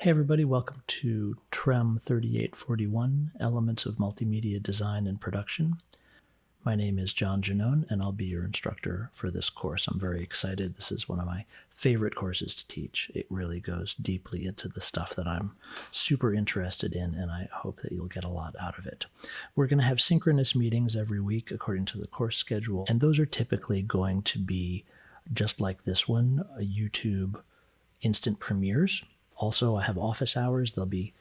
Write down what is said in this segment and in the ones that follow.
Hey everybody, welcome to TREM 3841, Elements of Multimedia Design and Production. My name is John Janone, and I'll be your instructor for this course. I'm very excited. This is one of my favorite courses to teach. It really goes deeply into the stuff that I'm super interested in, and I hope that you'll get a lot out of it. We're going to have synchronous meetings every week according to the course schedule, and those are typically going to be just like this one, a YouTube instant premieres. Also, I have office hours. There'll be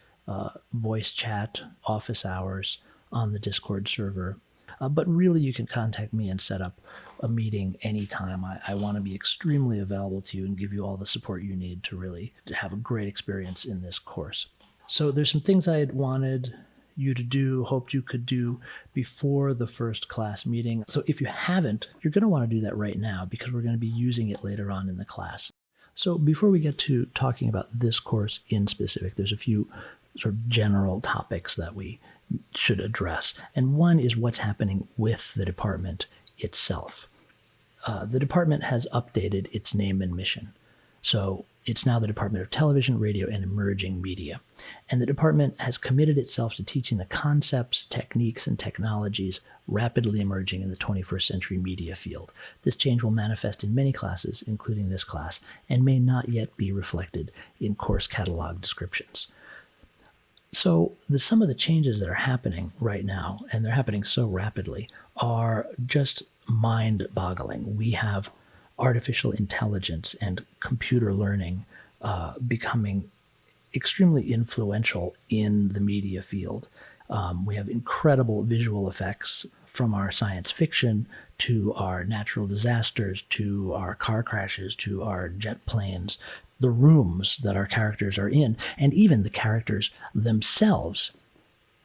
voice chat, office hours on the Discord server. But really, you can contact me and set up a meeting anytime. I want to be extremely available to you and give you all the support you need to really have a great experience in this course. So there's some things I had wanted you to do, hoped you could do before the first class meeting. So if you haven't, you're going to want to do that right now because we're going to be using it later on in the class. So before we get to talking about this course in specific, there's a few sort of general topics that we should address. And one is what's happening with the department itself. The department has updated its name and mission. So it's now the Department of Television, Radio, and Emerging Media. And the department has committed itself to teaching the concepts, techniques, and technologies rapidly emerging in the 21st century media field. This change will manifest in many classes, including this class, and may not yet be reflected in course catalog descriptions. So some of the changes that are happening right now, and they're happening so rapidly, are just mind-boggling. We have artificial intelligence and computer learning becoming extremely influential in the media field. We have incredible visual effects from our science fiction to our natural disasters, to our car crashes, to our jet planes, the rooms that our characters are in, and even the characters themselves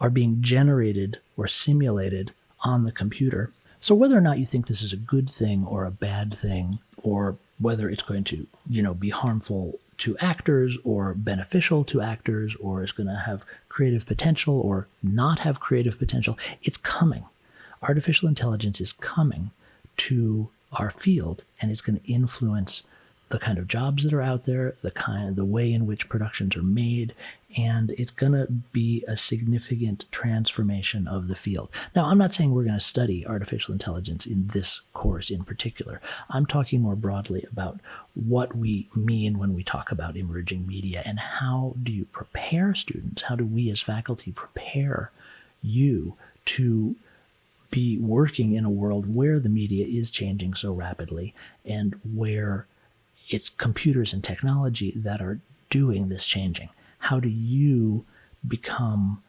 are being generated or simulated on the computer. So whether or not you think this is a good thing or a bad thing, or whether it's going to, be harmful to actors or beneficial to actors, or is going to have creative potential or not have creative potential, it's coming. Artificial intelligence is coming to our field, and it's going to influence the kind of jobs that are out there, the way in which productions are made, and it's going to be a significant transformation of the field. Now, I'm not saying we're going to study artificial intelligence in this course in particular. I'm talking more broadly about what we mean when we talk about emerging media, and how do you prepare students? How do we as faculty prepare you to be working in a world where the media is changing so rapidly and where it's computers and technology that are doing this changing? How do you become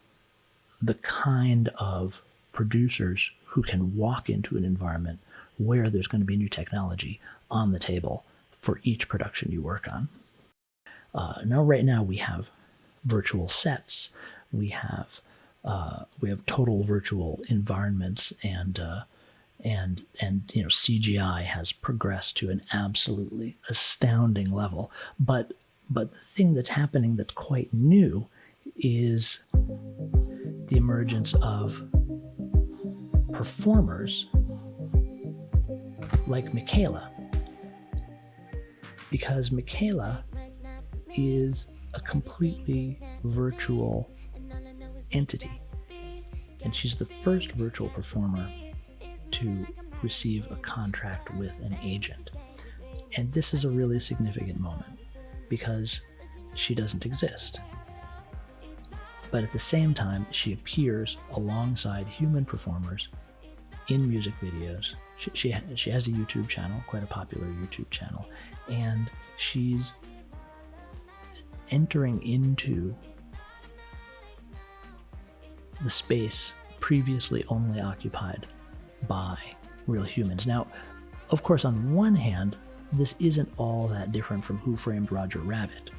the kind of producers who can walk into an environment where there's going to be new technology on the table for each production you work on? Now, right now we have virtual sets, we have total virtual environments, and CGI has progressed to an absolutely astounding level. But the thing that's happening that's quite new is the emergence of performers like Michaela. Because Michaela is a completely virtual entity. And she's the first virtual performer to receive a contract with an agent. And this is a really significant moment because she doesn't exist. But at the same time, she appears alongside human performers in music videos. She has a YouTube channel, quite a popular YouTube channel, and she's entering into the space previously only occupied by real humans. Now, of course, on one hand, this isn't all that different from Who Framed Roger Rabbit,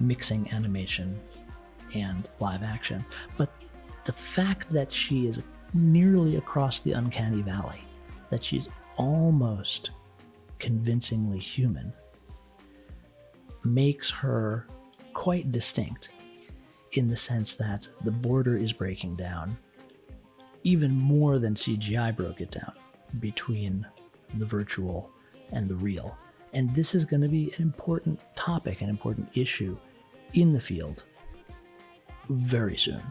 mixing animation and live action. But the fact that she is nearly across the uncanny valley, that she's almost convincingly human, makes her quite distinct in the sense that the border is breaking down even more than CGI broke it down between the virtual and the real. And this is going to be an important topic, an important issue in the field very soon.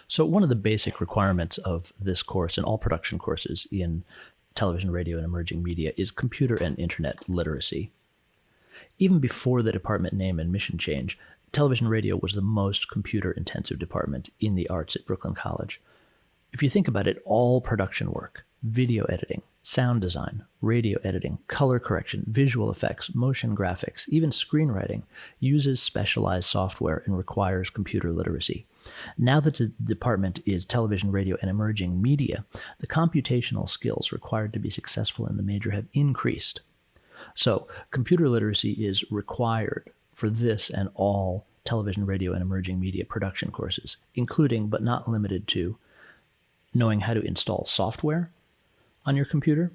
So one of the basic requirements of this course and all production courses in television, radio, and emerging media is computer and internet literacy. Even before the department name and mission change, television radio was the most computer-intensive department in the arts at Brooklyn College. If you think about it, all production work, video editing, sound design, radio editing, color correction, visual effects, motion graphics, even screenwriting uses specialized software and requires computer literacy. Now that the department is television, radio, and emerging media, the computational skills required to be successful in the major have increased. So computer literacy is required for this and all television, radio, and emerging media production courses, including but not limited to knowing how to install software on your computer,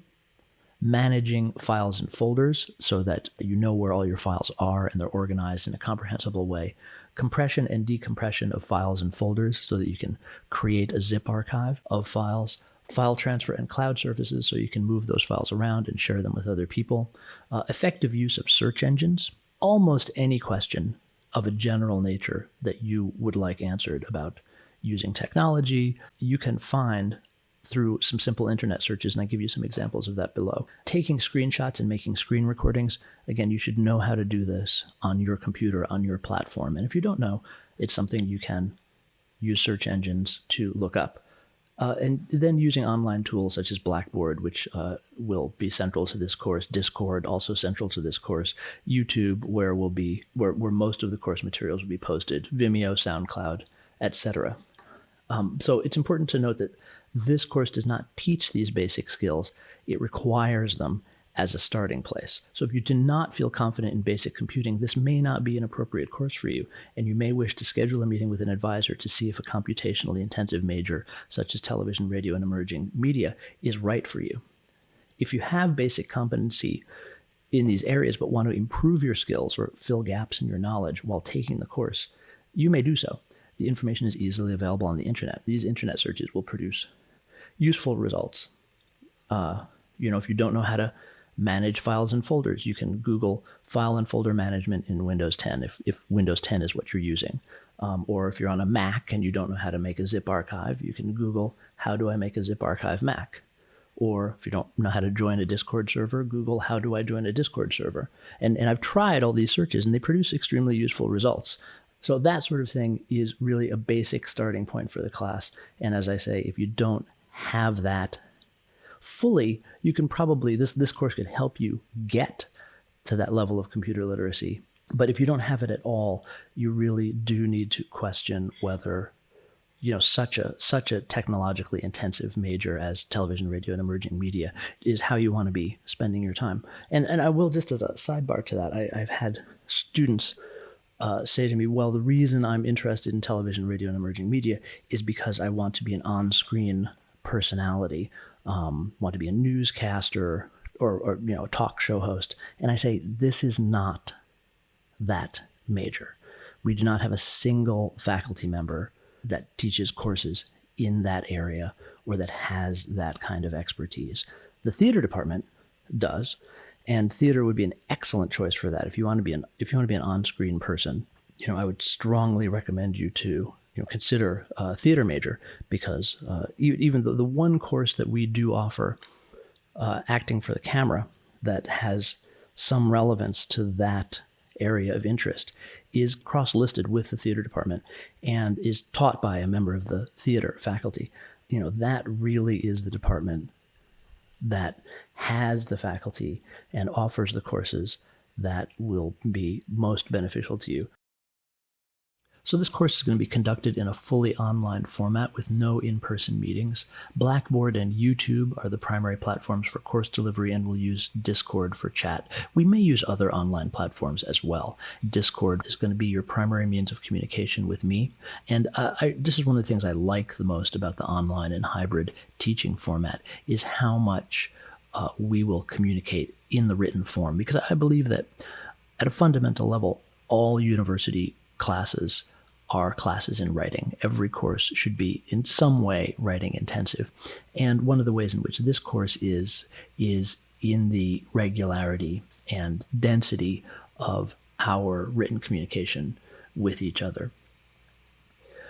managing files and folders so that you know where all your files are and they're organized in a comprehensible way, compression and decompression of files and folders so that you can create a zip archive of files, file transfer and cloud services so you can move those files around and share them with other people, effective use of search engines, almost any question of a general nature that you would like answered about using technology, you can find through some simple internet searches, and I give you some examples of that below. Taking screenshots and making screen recordings, again, you should know how to do this on your computer, on your platform. And if you don't know, it's something you can use search engines to look up. And then using online tools such as Blackboard, which will be central to this course, Discord, also central to this course, YouTube, where most of the course materials will be posted, Vimeo, SoundCloud, etc. So it's important to note that this course does not teach these basic skills. It requires them as a starting place. So if you do not feel confident in basic computing, this may not be an appropriate course for you, and you may wish to schedule a meeting with an advisor to see if a computationally intensive major, such as television, radio, and emerging media, is right for you. If you have basic competency in these areas but want to improve your skills or fill gaps in your knowledge while taking the course, you may do so. The information is easily available on the internet. These internet searches will produce useful results. If you don't know how to manage files and folders, you can Google file and folder management in Windows 10 if Windows 10 is what you're using. Or if you're on a Mac and you don't know how to make a zip archive, you can Google, how do I make a zip archive Mac? Or if you don't know how to join a Discord server, Google, how do I join a Discord server? And I've tried all these searches and they produce extremely useful results. So that sort of thing is really a basic starting point for the class. And as I say, if you don't have that fully, you can probably, this course could help you get to that level of computer literacy. But if you don't have it at all, you really do need to question whether, such a technologically intensive major as television, radio, and emerging media is how you want to be spending your time. And I will, just as a sidebar to that, I've had students say to me, well, the reason I'm interested in television, radio, and emerging media is because I want to be an on-screen personality, want to be a newscaster or a talk show host. And I say, this is not that major. We do not have a single faculty member that teaches courses in that area or that has that kind of expertise. The theater department does. And theater would be an excellent choice for that. If you want to be an on-screen person, I would strongly recommend you to consider a theater major, because even the one course that we do offer, acting for the camera, that has some relevance to that area of interest, is cross-listed with the theater department and is taught by a member of the theater faculty. That really is the department that has the faculty and offers the courses that will be most beneficial to you. So this course is going to be conducted in a fully online format with no in-person meetings. Blackboard and YouTube are the primary platforms for course delivery, and we'll use Discord for chat. We may use other online platforms as well. Discord is going to be your primary means of communication with me. And this is one of the things I like the most about the online and hybrid teaching format, is how much we will communicate in the written form. Because I believe that at a fundamental level, all university classes are classes in writing. Every course should be in some way writing intensive. And one of the ways in which this course is in the regularity and density of our written communication with each other.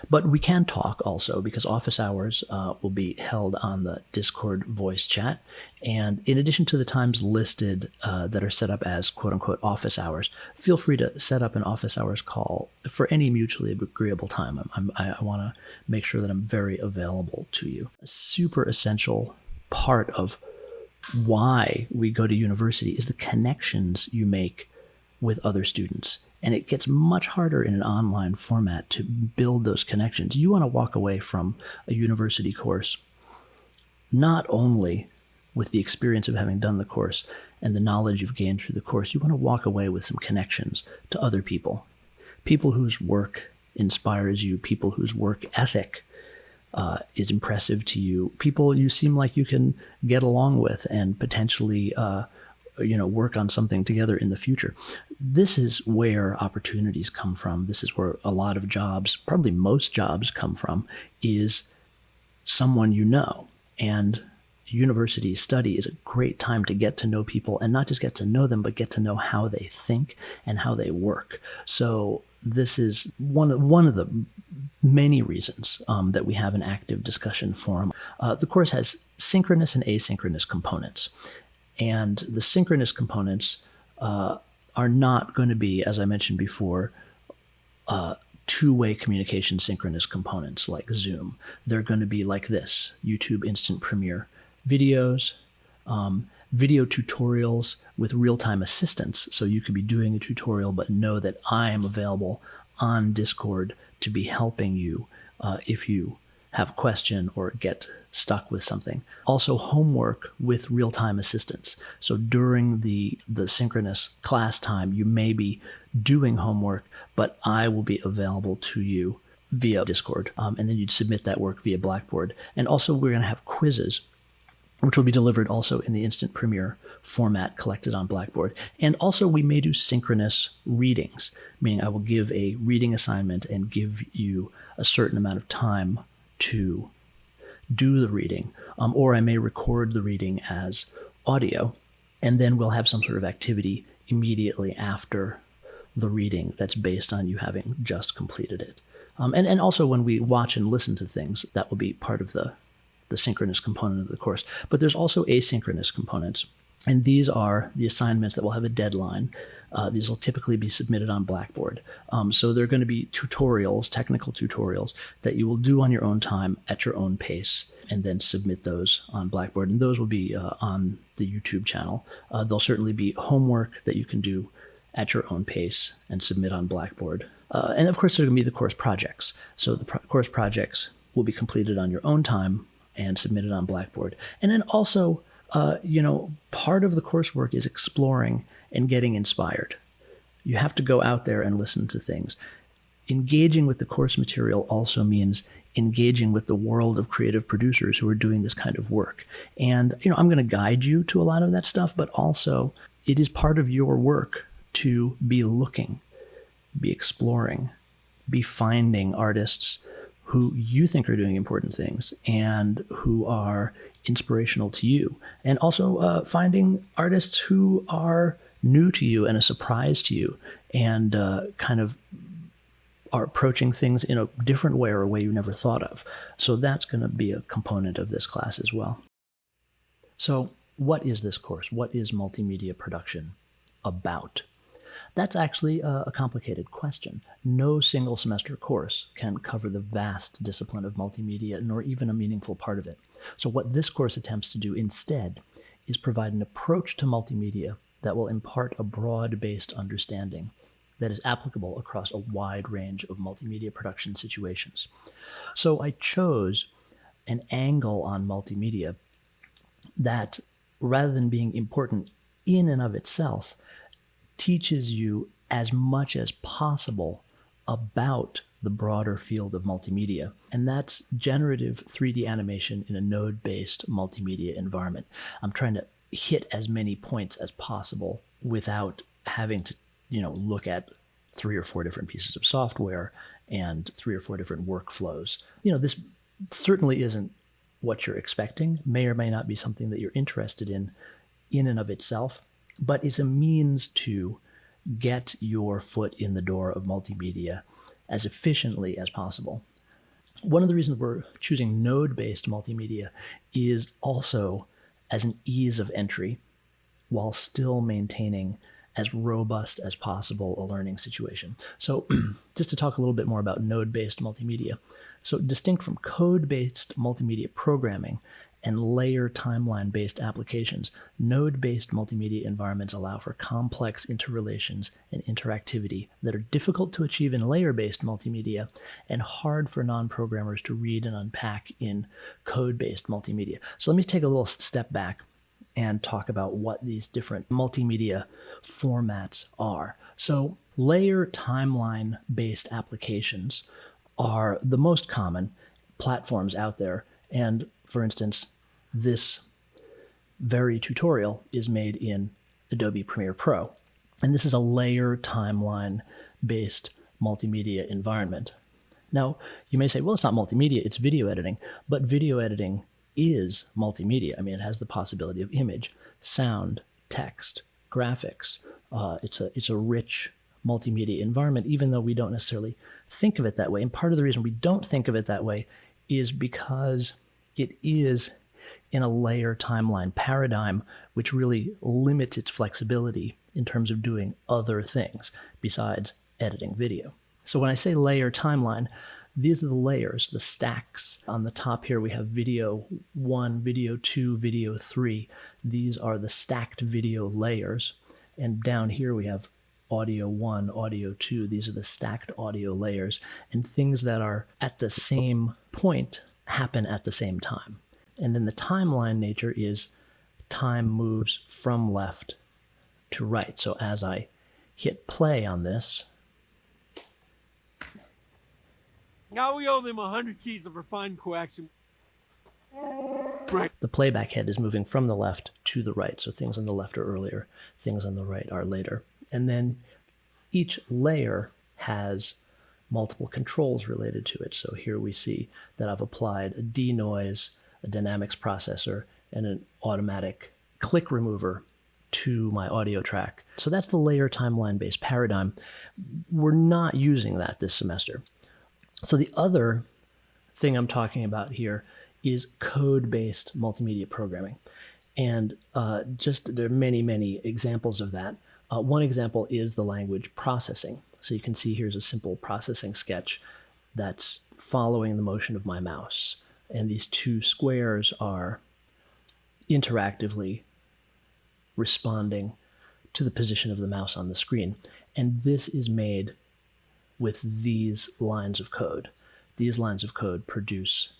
But we can talk also, because office hours will be held on the Discord voice chat. And in addition to the times listed that are set up as quote-unquote office hours, feel free to set up an office hours call for any mutually agreeable time. I want to make sure that I'm very available to you. A super essential part of why we go to university is the connections you make with other students. And it gets much harder in an online format to build those connections. You want to walk away from a university course not only with the experience of having done the course and the knowledge you've gained through the course. You want to walk away with some connections to other people, people whose work inspires you, people whose work ethic is impressive to you, people you seem like you can get along with and potentially work on something together in the future. This is where opportunities come from. This is where a lot of jobs, probably most jobs, come from, is someone you know. And university study is a great time to get to know people, and not just get to know them, but get to know how they think and how they work. So this is one of the many reasons that we have an active discussion forum. The course has synchronous and asynchronous components. And the synchronous components are not going to be, as I mentioned before, two-way communication synchronous components like Zoom. They're going to be like this: YouTube Instant Premiere videos, video tutorials with real-time assistance. So you could be doing a tutorial, but know that I am available on Discord to be helping you if you have a question or get stuck with something. Also homework with real-time assistance. So during the synchronous class time, you may be doing homework, but I will be available to you via Discord. And then you'd submit that work via Blackboard. And also we're going to have quizzes, which will be delivered also in the Instant Premiere format collected on Blackboard. And also we may do synchronous readings, meaning I will give a reading assignment and give you a certain amount of time to do the reading, or I may record the reading as audio, and then we'll have some sort of activity immediately after the reading that's based on you having just completed it. And also when we watch and listen to things, that will be part of the synchronous component of the course. But there's also asynchronous components, and these are the assignments that will have a deadline. These will typically be submitted on Blackboard. So they're going to be tutorials, technical tutorials, that you will do on your own time at your own pace, and then submit those on Blackboard. And those will be on the YouTube channel. There'll certainly be homework that you can do at your own pace and submit on Blackboard. And of course, there are going to be the course projects. So the course projects will be completed on your own time and submitted on Blackboard. And then also, part of the coursework is exploring and getting inspired. You have to go out there and listen to things. Engaging with the course material also means engaging with the world of creative producers who are doing this kind of work. And, I'm going to guide you to a lot of that stuff, but also it is part of your work to be looking, be exploring, be finding artists who you think are doing important things and who are inspirational to you. And also finding artists who are new to you and a surprise to you, and kind of are approaching things in a different way or a way you never thought of. So that's going to be a component of this class as well. So what is this course? What is multimedia production about? That's actually a complicated question. No single semester course can cover the vast discipline of multimedia, nor even a meaningful part of it. So what this course attempts to do instead is provide an approach to multimedia that will impart a broad-based understanding that is applicable across a wide range of multimedia production situations. So I chose an angle on multimedia that, rather than being important in and of itself, teaches you as much as possible about the broader field of multimedia, and that's generative 3D animation in a node-based multimedia environment. I'm trying to hit as many points as possible without having to, look at 3 or 4 different pieces of software and 3 or 4 different workflows. This certainly isn't what you're expecting, may or may not be something that you're interested in and of itself, but it's a means to get your foot in the door of multimedia as efficiently as possible. One of the reasons we're choosing node-based multimedia is also as an ease of entry while still maintaining as robust as possible a learning situation. So just to talk a little bit more about node-based multimedia. So distinct from code-based multimedia programming and layer timeline-based applications, node-based multimedia environments allow for complex interrelations and interactivity that are difficult to achieve in layer-based multimedia and hard for non-programmers to read and unpack in code-based multimedia. So let me take a little step back and talk about what these different multimedia formats are. So layer timeline-based applications are the most common platforms out there. And for instance, this very tutorial is made in Adobe Premiere Pro. And this is a layer timeline-based multimedia environment. Now, you may say, well, it's not multimedia, it's video editing. But video editing is multimedia. I mean, it has the possibility of image, sound, text, graphics. It's a rich multimedia environment, even though we don't necessarily think of it that way. And part of the reason we don't think of it that way is because it is in a layer timeline paradigm, which really limits its flexibility in terms of doing other things besides editing video. So when I say layer timeline, these are the layers, the stacks. On the top here, we have video 1, video 2, video 3. These are the stacked video layers. And down here, we have audio 1, audio 2. These are the stacked audio layers. And things that are at the same point happen at the same time. And then the timeline nature is time moves from left to right. So as I hit play on this, now we owe them 100 keys of refined coaxium. Right. The playback head is moving from the left to the right. So things on the left are earlier, things on the right are later. And then each layer has multiple controls related to it. So here we see that I've applied a denoise, a dynamics processor, and an automatic click remover to my audio track. So that's the layer timeline-based paradigm. We're not using that this semester. So the other thing I'm talking about here is code-based multimedia programming. And there are many, many examples of that. One example is the language processing. So you can see here's a simple processing sketch that's following the motion of my mouse. And these two squares are interactively responding to the position of the mouse on the screen. And this is made with these lines of code. These lines of code produce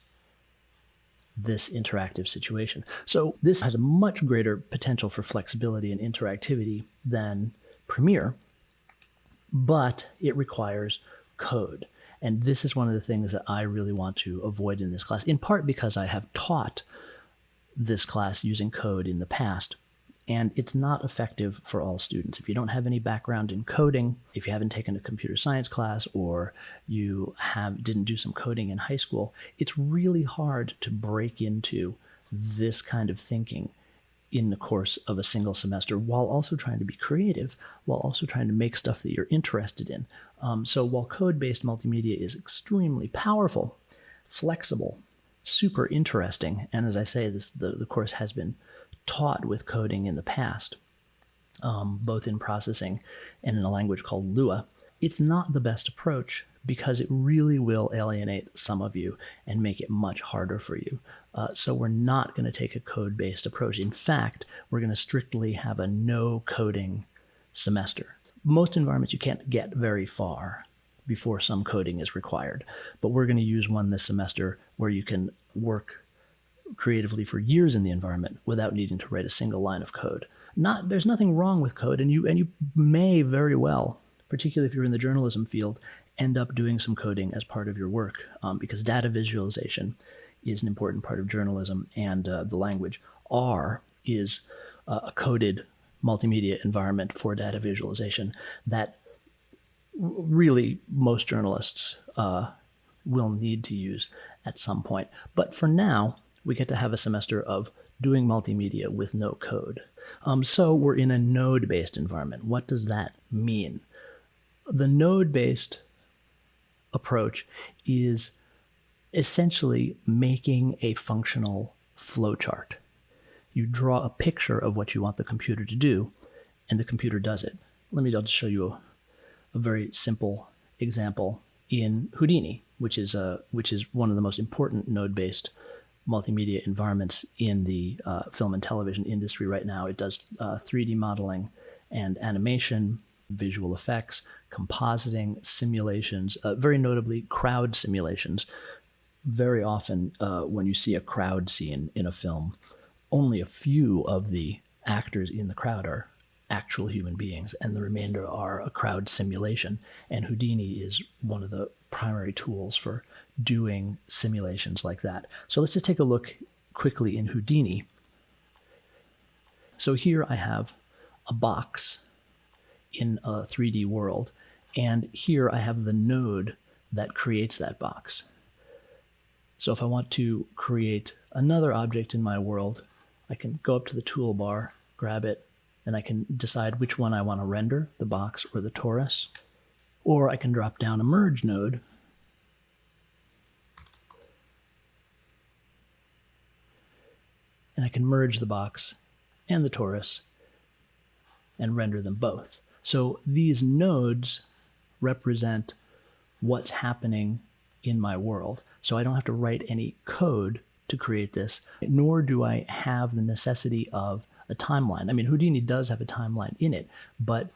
this interactive situation. So this has a much greater potential for flexibility and interactivity than Premiere, but it requires code. And this is one of the things that I really want to avoid in this class, in part because I have taught this class using code in the past, and it's not effective for all students. If you don't have any background in coding, if you haven't taken a computer science class, or you didn't do some coding in high school, it's really hard to break into this kind of thinking in the course of a single semester, while also trying to be creative, while also trying to make stuff that you're interested in. So while code-based multimedia is extremely powerful, flexible, super interesting, and as I say, the course has been taught with coding in the past, both in processing and in a language called Lua, it's not the best approach because it really will alienate some of you and make it much harder for you. So we're not going to take a code-based approach. In fact, we're going to strictly have a no coding semester. Most environments you can't get very far before some coding is required, but we're going to use one this semester where you can work creatively for years in the environment without needing to write a single line of code. There's nothing wrong with code, and you may very well, particularly if you're in the journalism field, end up doing some coding as part of your work, because data visualization is an important part of journalism and the language. R is a coded multimedia environment for data visualization that really most journalists will need to use at some point. But for now, we get to have a semester of doing multimedia with no code. So we're in a node-based environment. What does that mean? The node-based approach is essentially making a functional flowchart. You draw a picture of what you want the computer to do, and the computer does it. I'll just show you a very simple example in Houdini, which is one of the most important node-based multimedia environments in the film and television industry right now. It does 3D modeling and animation, visual effects, compositing, simulations, very notably crowd simulations. Very often when you see a crowd scene in a film, only a few of the actors in the crowd are actual human beings, and the remainder are a crowd simulation. And Houdini is one of the primary tools for doing simulations like that. So let's just take a look quickly in Houdini. So here I have a box in a 3D world, and here I have the node that creates that box. So if I want to create another object in my world, I can go up to the toolbar, grab it, and I can decide which one I want to render, the box or the torus. Or I can drop down a merge node and I can merge the box and the torus and render them both. So these nodes represent what's happening in my world. So I don't have to write any code to create this, nor do I have the necessity of a timeline. I mean, Houdini does have a timeline in it, but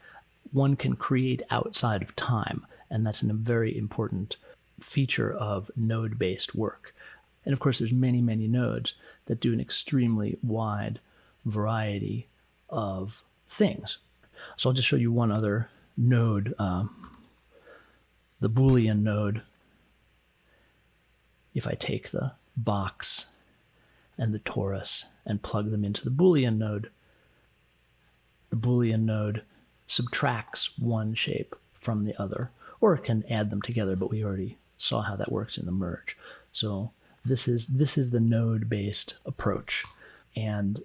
one can create outside of time, and that's a very important feature of node-based work. And of course, there's many, many nodes that do an extremely wide variety of things. So I'll just show you one other node, the Boolean node. If I take the box and the torus and plug them into the Boolean node subtracts one shape from the other, or it can add them together, but we already saw how that works in the merge. So this is the node-based approach, and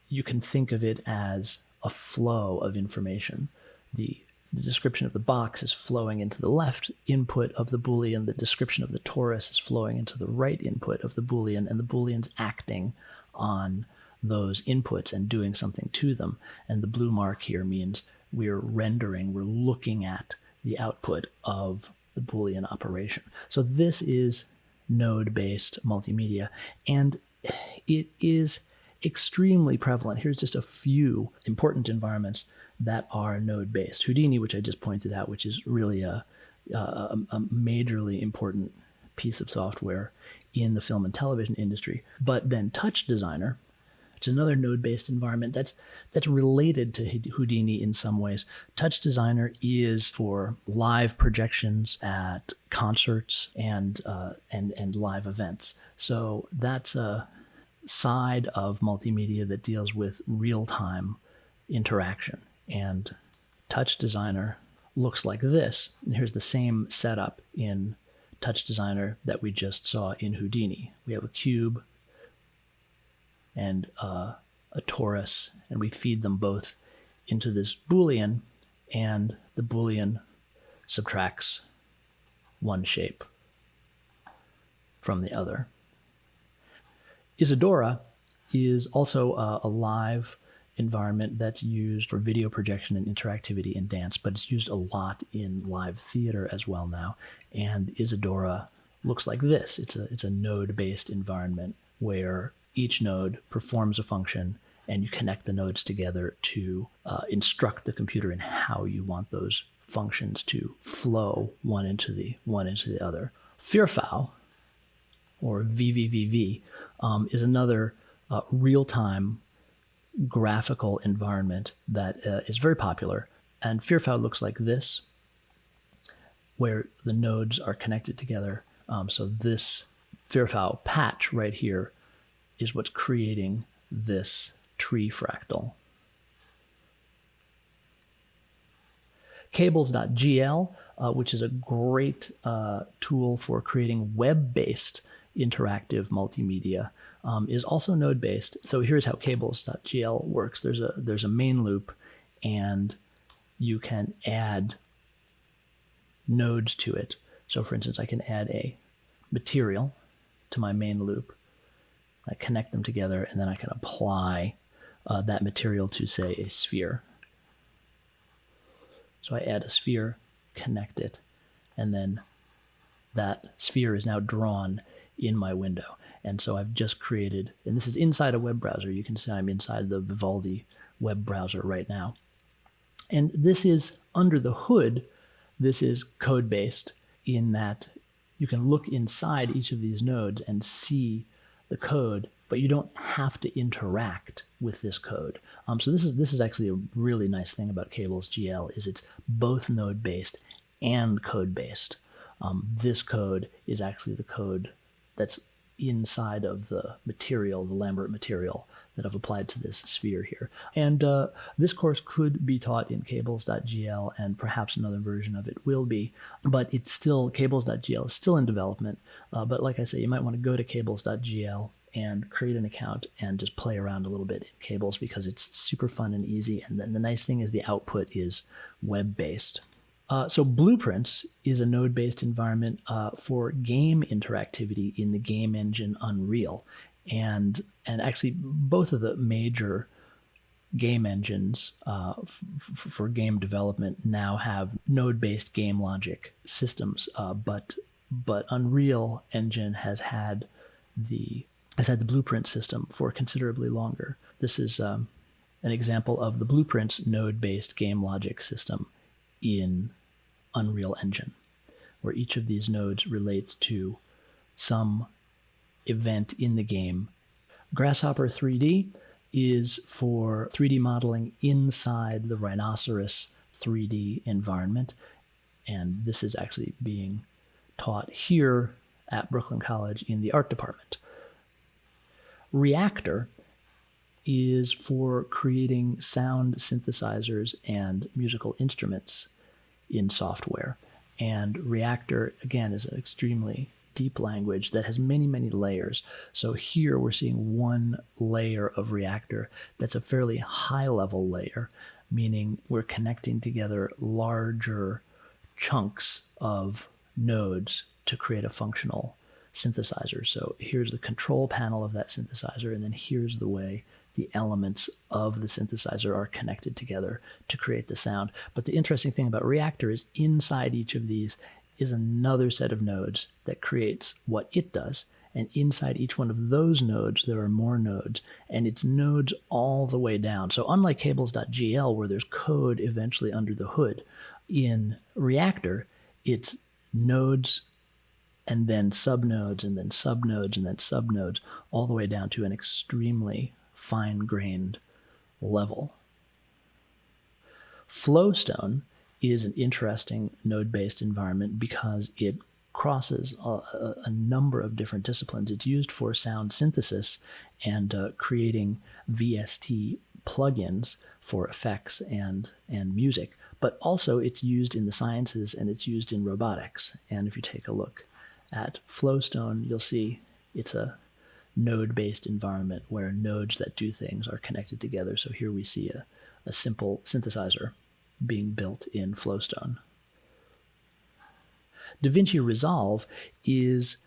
you can think of it as a flow of information. The description of the box is flowing into the left input of the Boolean, the description of the torus is flowing into the right input of the Boolean, and the Boolean's acting on those inputs and doing something to them. And the blue mark here means we're looking at the output of the Boolean operation. So this is node-based multimedia, and it is extremely prevalent. Here's just a few important environments that are node-based. Houdini, which I just pointed out, which is really a majorly important piece of software in the film and television industry. But then Touch Designer, it's another node-based environment that's related to Houdini in some ways. Touch Designer is for live projections at concerts and live events. So that's a side of multimedia that deals with real-time interaction. And Touch Designer looks like this. Here's the same setup in Touch Designer that we just saw in Houdini. We have a cube and a torus, and we feed them both into this Boolean, and the Boolean subtracts one shape from the other. Isadora is also a live environment that's used for video projection and interactivity in dance, but it's used a lot in live theater as well now. And Isadora looks like this. It's a node-based environment where each node performs a function and you connect the nodes together to instruct the computer in how you want those functions to flow one into the other. FearFow, or VVVV, is another real-time graphical environment that is very popular. And FearFow looks like this, where the nodes are connected together. So this FearFow patch right here is what's creating this tree fractal. CablesGL, which is a great tool for creating web-based interactive multimedia, is also node-based. So here's how CablesGL works. There's a main loop, and you can add nodes to it. So for instance, I can add a material to my main loop. I connect them together, and then I can apply that material to, say, a sphere. So I add a sphere, connect it, and then that sphere is now drawn in my window. And so I've just created, and this is inside a web browser. You can see I'm inside the Vivaldi web browser right now. And this is under the hood, this is code-based in that you can look inside each of these nodes and see the code, but you don't have to interact with this code. So this is actually a really nice thing about CablesGL, is it's both node-based and code-based. This code is actually the code that's inside of the material, the Lambert material that I've applied to this sphere here. And this course could be taught in Cables.gl, and perhaps another version of it will be, but it's still, Cables.gl is still in development. But like I say, you might want to go to Cables.gl and create an account and just play around a little bit in Cables, because it's super fun and easy. And then the nice thing is the output is web-based. So Blueprints is a node-based environment for game interactivity in the game engine Unreal. And actually, both of the major game engines for game development now have node-based game logic systems. But Unreal Engine has had the Blueprint system for considerably longer. This is an example of the Blueprints node-based game logic system in Unreal Engine, where each of these nodes relates to some event in the game. Grasshopper 3D is for 3D modeling inside the Rhinoceros 3D environment, and this is actually being taught here at Brooklyn College in the art department. Reactor is for creating sound synthesizers and musical instruments in software. And Reactor, again, is an extremely deep language that has many, many layers. So here we're seeing one layer of Reactor that's a fairly high-level layer, meaning we're connecting together larger chunks of nodes to create a functional synthesizer. So here's the control panel of that synthesizer, and then here's the way the elements of the synthesizer are connected together to create the sound. But the interesting thing about Reactor is inside each of these is another set of nodes that creates what it does. And inside each one of those nodes, there are more nodes, and it's nodes all the way down. So unlike Cables.gl, where there's code eventually under the hood, in Reactor, it's nodes and then subnodes and then subnodes and then subnodes, all the way down to an extremely fine-grained level. Flowstone is an interesting node-based environment because it crosses a number of different disciplines. It's used for sound synthesis and creating VST plugins for effects and music, but also it's used in the sciences and it's used in robotics. And if you take a look at Flowstone, you'll see it's a node-based environment where nodes that do things are connected together. So here we see a simple synthesizer being built in Flowstone. DaVinci Resolve is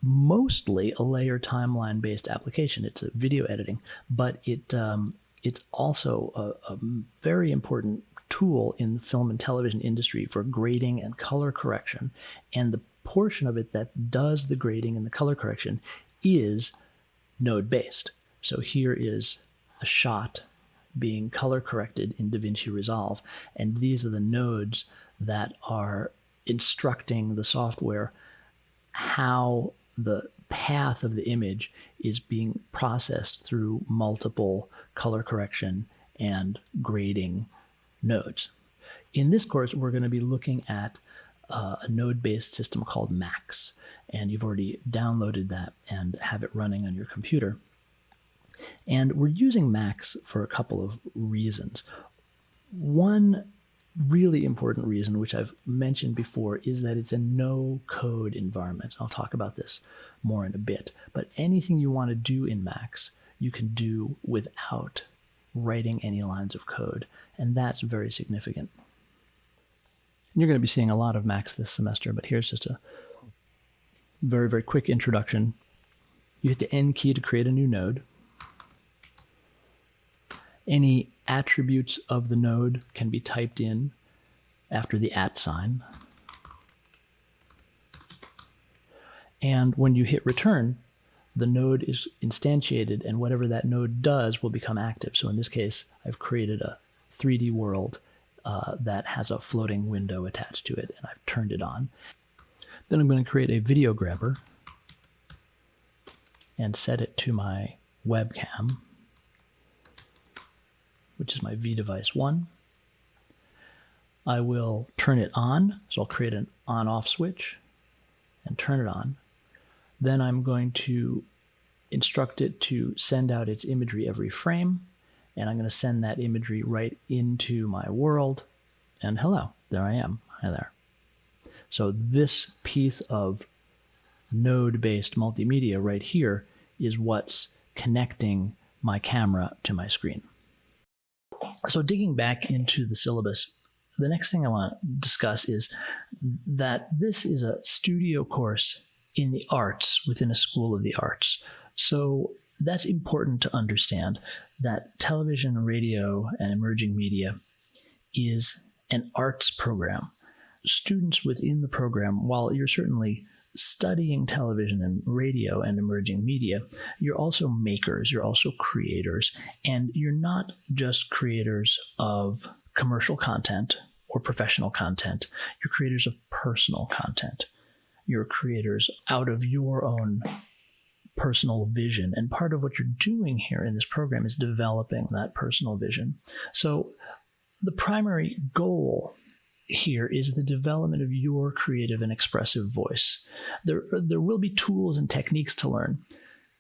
mostly a layer timeline-based application. It's a video editing, but it's also a very important tool in the film and television industry for grading and color correction. And the portion of it that does the grading and the color correction is node-based. So here is a shot being color corrected in DaVinci Resolve. And these are the nodes that are instructing the software how the path of the image is being processed through multiple color correction and grading nodes. In this course, we're going to be looking at a node-based system called Max, and you've already downloaded that and have it running on your computer. And we're using Max for a couple of reasons. One really important reason, which I've mentioned before, is that it's a no-code environment. I'll talk about this more in a bit. But anything you want to do in Max, you can do without writing any lines of code, and that's very significant. You're going to be seeing a lot of Max this semester, but here's just a very, very quick introduction. You hit the N key to create a new node. Any attributes of the node can be typed in after the @ sign. And when you hit return, the node is instantiated, and whatever that node does will become active. So in this case, I've created a 3D world that has a floating window attached to it, and I've turned it on. Then I'm going to create a video grabber and set it to my webcam, which is my V device 1. I will turn it on, so I'll create an on-off switch and turn it on. Then I'm going to instruct it to send out its imagery every frame, and I'm going to send that imagery right into my world, and hello, there I am. Hi there. So this piece of node-based multimedia right here is what's connecting my camera to my screen. So digging back into the syllabus, the next thing I want to discuss is that this is a studio course in the arts within a school of the arts. So that's important to understand, that television, radio, and emerging media is an arts program. Students within the program, while you're certainly studying television and radio and emerging media, you're also makers, you're also creators, and you're not just creators of commercial content or professional content, you're creators of personal content. You're creators out of your own personal vision, and part of what you're doing here in this program is developing that personal vision. So the primary goal here is the development of your creative and expressive voice. There will be tools and techniques to learn,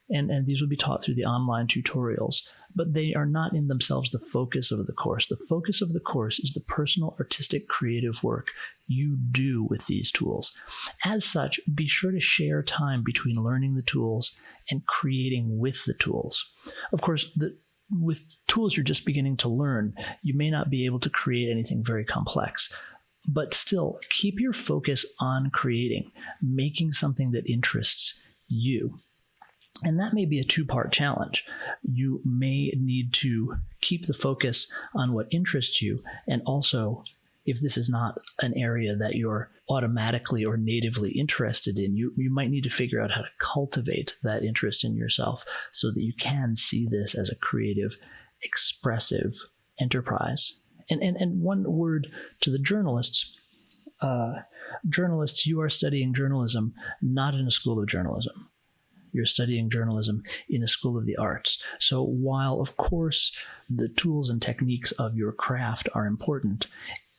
and these will be taught through the online tutorials, but they are not in themselves the focus of the course. The focus of the course is the personal, artistic, creative work you do with these tools. As such, be sure to share time between learning the tools and creating with the tools. Of course, with tools you're just beginning to learn, you may not be able to create anything very complex. But still, keep your focus on creating, making something that interests you. And that may be a two-part challenge. You may need to keep the focus on what interests you, and also, if this is not an area that you're automatically or natively interested in, you might need to figure out how to cultivate that interest in yourself so that you can see this as a creative, expressive enterprise. And one word to the journalists. Journalists, you are studying journalism not in a school of journalism. You're studying journalism in a school of the arts. So while, of course, the tools and techniques of your craft are important,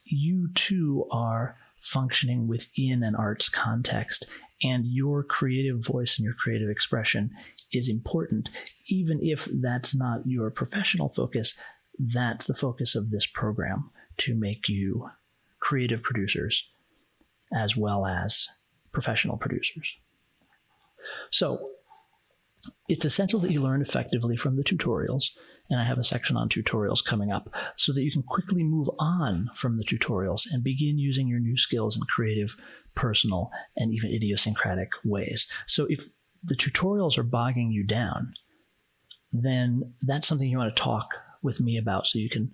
you too are functioning within an arts context, and your creative voice and your creative expression is important. Even if that's not your professional focus, that's the focus of this program, to make you creative producers as well as professional producers. So it's essential that you learn effectively from the tutorials, and I have a section on tutorials coming up so that you can quickly move on from the tutorials and begin using your new skills in creative, personal, and even idiosyncratic ways. So if the tutorials are bogging you down, then that's something you want to talk with me about, so you can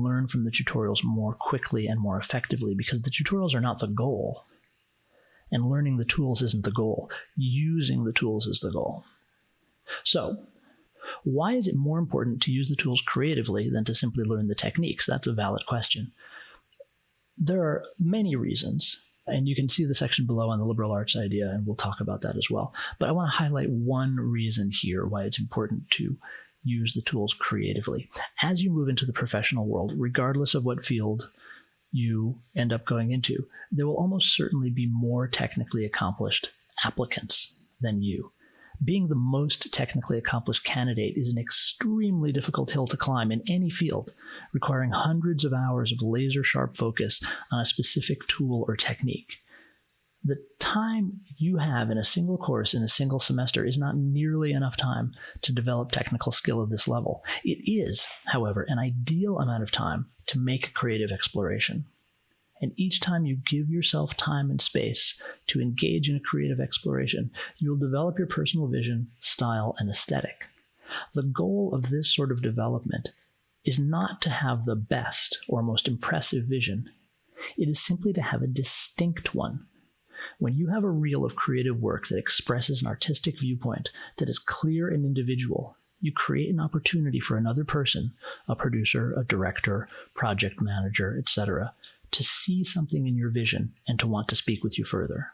learn from the tutorials more quickly and more effectively, because the tutorials are not the goal, and learning the tools isn't the goal. Using the tools is the goal. So Why is it more important to use the tools creatively than to simply learn the techniques? That's a valid question. There are many reasons, and you can see the section below on the liberal arts idea, and we'll talk about that as well. But I want to highlight one reason here why it's important to use the tools creatively. As you move into the professional world, regardless of what field you end up going into, there will almost certainly be more technically accomplished applicants than you. Being the most technically accomplished candidate is an extremely difficult hill to climb in any field, requiring hundreds of hours of laser-sharp focus on a specific tool or technique. The time you have in a single course in a single semester is not nearly enough time to develop technical skill of this level. It is, however, an ideal amount of time to make a creative exploration. And each time you give yourself time and space to engage in a creative exploration, you'll develop your personal vision, style, and aesthetic. The goal of this sort of development is not to have the best or most impressive vision. It is simply to have a distinct one. When you have a reel of creative work that expresses an artistic viewpoint that is clear and individual, you create an opportunity for another person, a producer, a director, project manager, etc., to see something in your vision and to want to speak with you further.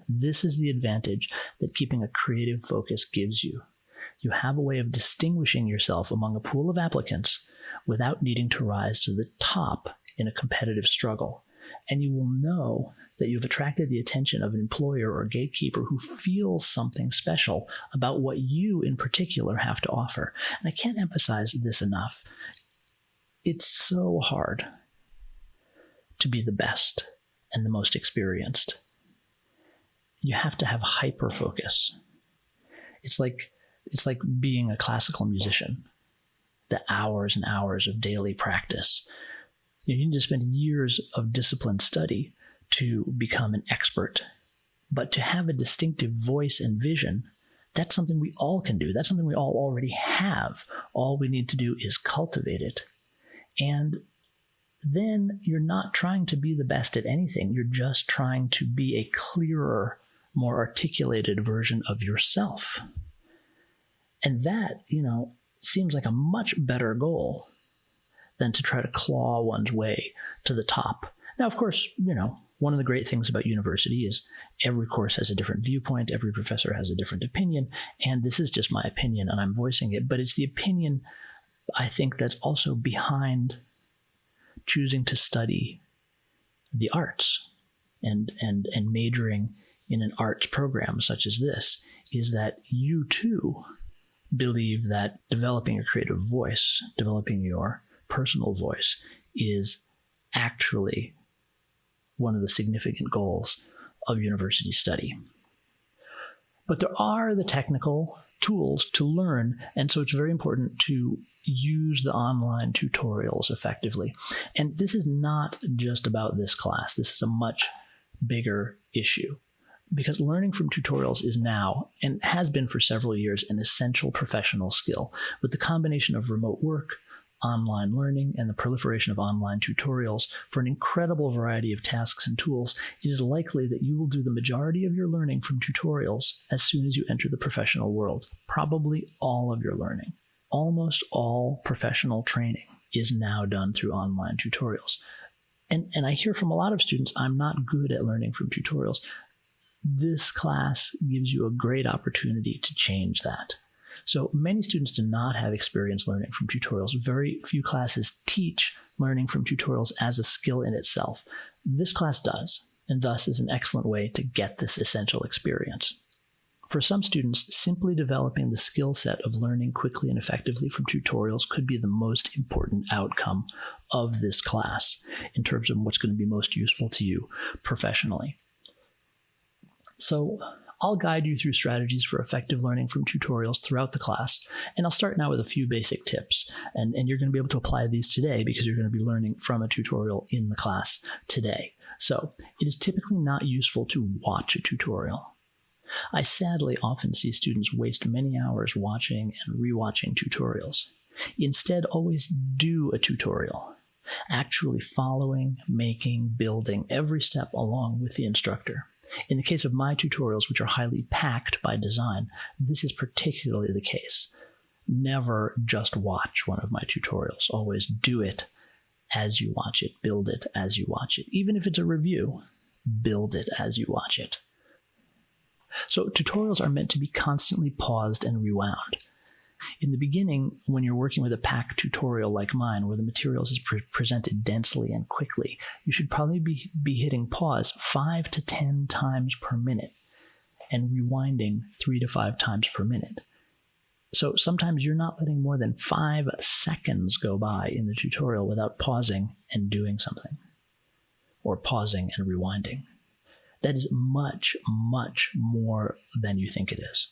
This is the advantage that keeping a creative focus gives you. You have a way of distinguishing yourself among a pool of applicants without needing to rise to the top in a competitive struggle. And you will know that you've attracted the attention of an employer or gatekeeper who feels something special about what you in particular have to offer. And I can't emphasize this enough. It's so hard to be the best and the most experienced. You have to have hyper focus. It's like being a classical musician. The hours and hours of daily practice. You need to spend years of disciplined study to become an expert. But to have a distinctive voice and vision, that's something we all can do. That's something we all already have. All we need to do is cultivate it. And then you're not trying to be the best at anything. You're just trying to be a clearer, more articulated version of yourself. And that, seems like a much better goal than to try to claw one's way to the top. Now, of course, one of the great things about university is every course has a different viewpoint, every professor has a different opinion, and this is just my opinion and I'm voicing it, but it's the opinion, I think, that's also behind choosing to study the arts and majoring in an arts program such as this, is that you too believe that developing your creative voice, developing your personal voice is actually one of the significant goals of university study. But there are the technical tools to learn, and so it's very important to use the online tutorials effectively. And this is not just about this class. This is a much bigger issue, because learning from tutorials is now, and has been for several years, an essential professional skill. With the combination of remote work, online learning, and the proliferation of online tutorials for an incredible variety of tasks and tools, it is likely that you will do the majority of your learning from tutorials as soon as you enter the professional world. Probably all of your learning. Almost all professional training is now done through online tutorials. And I hear from a lot of students, I'm not good at learning from tutorials. This class gives you a great opportunity to change that. So many students do not have experience learning from tutorials. Very few classes teach learning from tutorials as a skill in itself. This class does, and thus is an excellent way to get this essential experience. For some students, simply developing the skill set of learning quickly and effectively from tutorials could be the most important outcome of this class in terms of what's going to be most useful to you professionally. So I'll guide you through strategies for effective learning from tutorials throughout the class, and I'll start now with a few basic tips, and you're going to be able to apply these today because you're going to be learning from a tutorial in the class today. So it is typically not useful to watch a tutorial. I sadly often see students waste many hours watching and rewatching tutorials. Instead, always do a tutorial, actually following, making, building every step along with the instructor. In the case of my tutorials, which are highly packed by design, this is particularly the case. Never just watch one of my tutorials. Always do it as you watch it. Build it as you watch it. Even if it's a review, build it as you watch it. So tutorials are meant to be constantly paused and rewound. In the beginning, when you're working with a packed tutorial like mine, where the materials is presented densely and quickly, you should probably be hitting pause 5 to 10 times per minute and rewinding 3 to 5 times per minute. So sometimes you're not letting more than 5 seconds go by in the tutorial without pausing and doing something, or pausing and rewinding. That is much, much more than you think it is,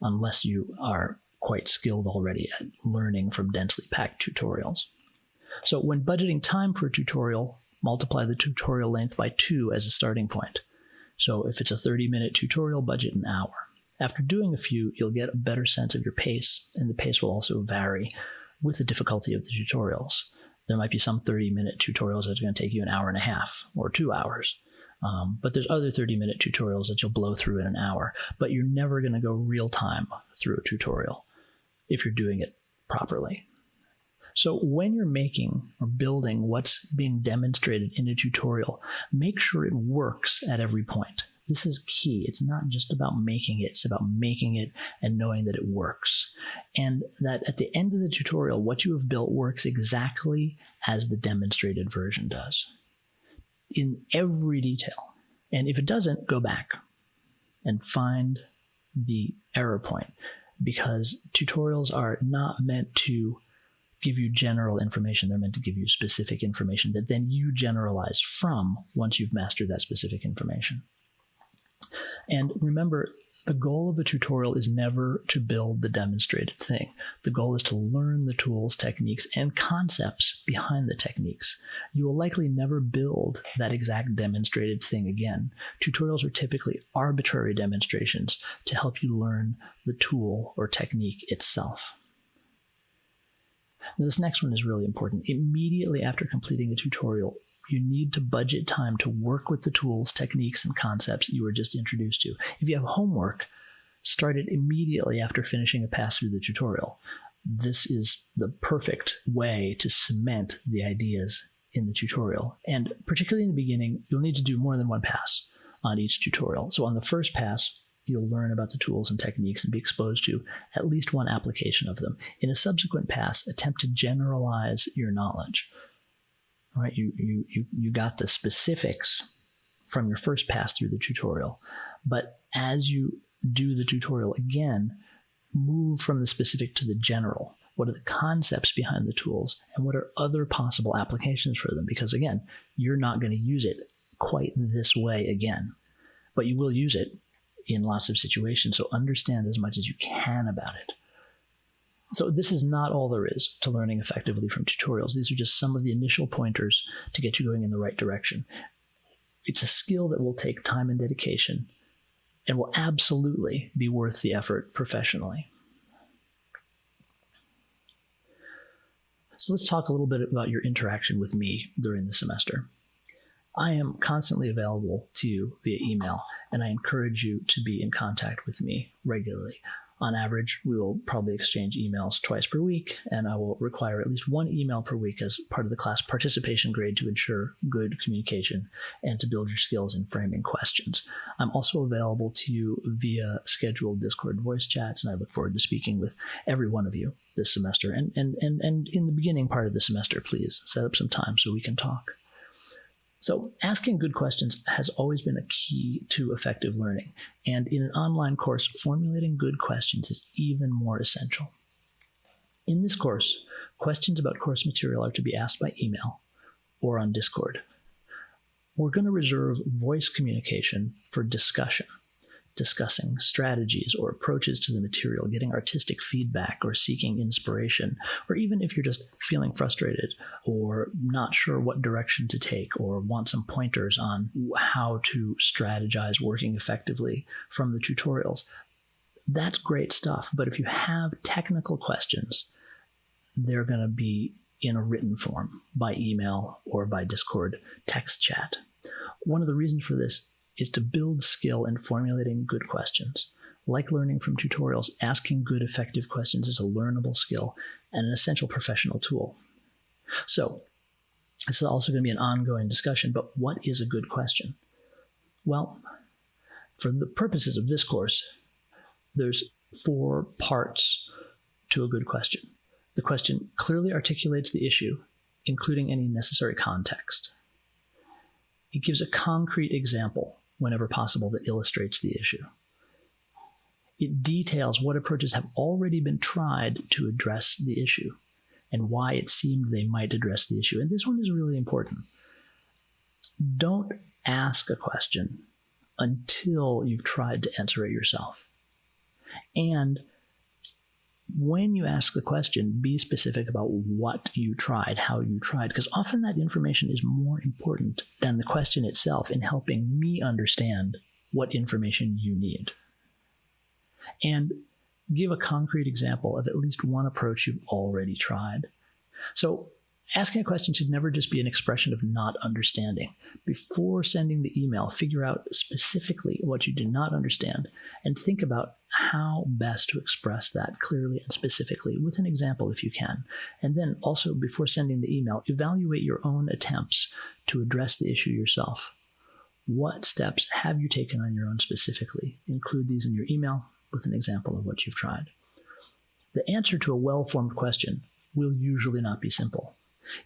unless you are quite skilled already at learning from densely packed tutorials. So when budgeting time for a tutorial, multiply the tutorial length by 2 as a starting point. So if it's a 30-minute tutorial, budget an hour. After doing a few, you'll get a better sense of your pace, and the pace will also vary with the difficulty of the tutorials. There might be some 30-minute tutorials that are going to take you an hour and a half or 2 hours. But there's other 30-minute tutorials that you'll blow through in an hour. But you're never going to go real time through a tutorial if you're doing it properly. So when you're making or building what's being demonstrated in a tutorial, make sure it works at every point. This is key. It's not just about making it. It's about making it and knowing that it works. And that at the end of the tutorial, what you have built works exactly as the demonstrated version does, in every detail. And if it doesn't, go back and find the error point, because tutorials are not meant to give you general information. They're meant to give you specific information that then you generalize from once you've mastered that specific information. And remember, the goal of a tutorial is never to build the demonstrated thing. The goal is to learn the tools, techniques, and concepts behind the techniques. You will likely never build that exact demonstrated thing again. Tutorials are typically arbitrary demonstrations to help you learn the tool or technique itself. Now, this next one is really important. Immediately after completing a tutorial, you need to budget time to work with the tools, techniques, and concepts you were just introduced to. If you have homework, start it immediately after finishing a pass through the tutorial. This is the perfect way to cement the ideas in the tutorial. And particularly in the beginning, you'll need to do more than one pass on each tutorial. So on the first pass, you'll learn about the tools and techniques and be exposed to at least one application of them. In a subsequent pass, attempt to generalize your knowledge. Right, you got the specifics from your first pass through the tutorial, but as you do the tutorial again, move from the specific to the general. What are the concepts behind the tools, and what are other possible applications for them? Because again, you're not going to use it quite this way again, but you will use it in lots of situations, so understand as much as you can about it. So this is not all there is to learning effectively from tutorials. These are just some of the initial pointers to get you going in the right direction. It's a skill that will take time and dedication and will absolutely be worth the effort professionally. So let's talk a little bit about your interaction with me during the semester. I am constantly available to you via email, and I encourage you to be in contact with me regularly. On average, we will probably exchange emails twice per week, and I will require at least one email per week as part of the class participation grade to ensure good communication and to build your skills in framing questions. I'm also available to you via scheduled Discord voice chats, and I look forward to speaking with every one of you this semester. And in the beginning part of the semester, please set up some time so we can talk. So asking good questions has always been a key to effective learning, and in an online course, formulating good questions is even more essential. In this course, questions about course material are to be asked by email or on Discord. We're going to reserve voice communication for discussing strategies or approaches to the material, getting artistic feedback or seeking inspiration, or even if you're just feeling frustrated or not sure what direction to take or want some pointers on how to strategize working effectively from the tutorials. That's great stuff, but if you have technical questions, they're going to be in a written form by email or by Discord text chat. One of the reasons for this is to build skill in formulating good questions. Like learning from tutorials, asking good, effective questions is a learnable skill and an essential professional tool. So, this is also going to be an ongoing discussion, but what is a good question? Well, for the purposes of this course, there's 4 parts to a good question. The question clearly articulates the issue, including any necessary context. It gives a concrete example, whenever possible, that illustrates the issue. It details what approaches have already been tried to address the issue and why it seemed they might address the issue. And this one is really important. Don't ask a question until you've tried to answer it yourself. And when you ask the question, be specific about what you tried, how you tried, because often that information is more important than the question itself in helping me understand what information you need. And give a concrete example of at least one approach you've already tried. So asking a question should never just be an expression of not understanding. Before sending the email, figure out specifically what you do not understand and think about how best to express that clearly and specifically with an example if you can. And then also, before sending the email, evaluate your own attempts to address the issue yourself. What steps have you taken on your own specifically? Include these in your email with an example of what you've tried. The answer to a well-formed question will usually not be simple.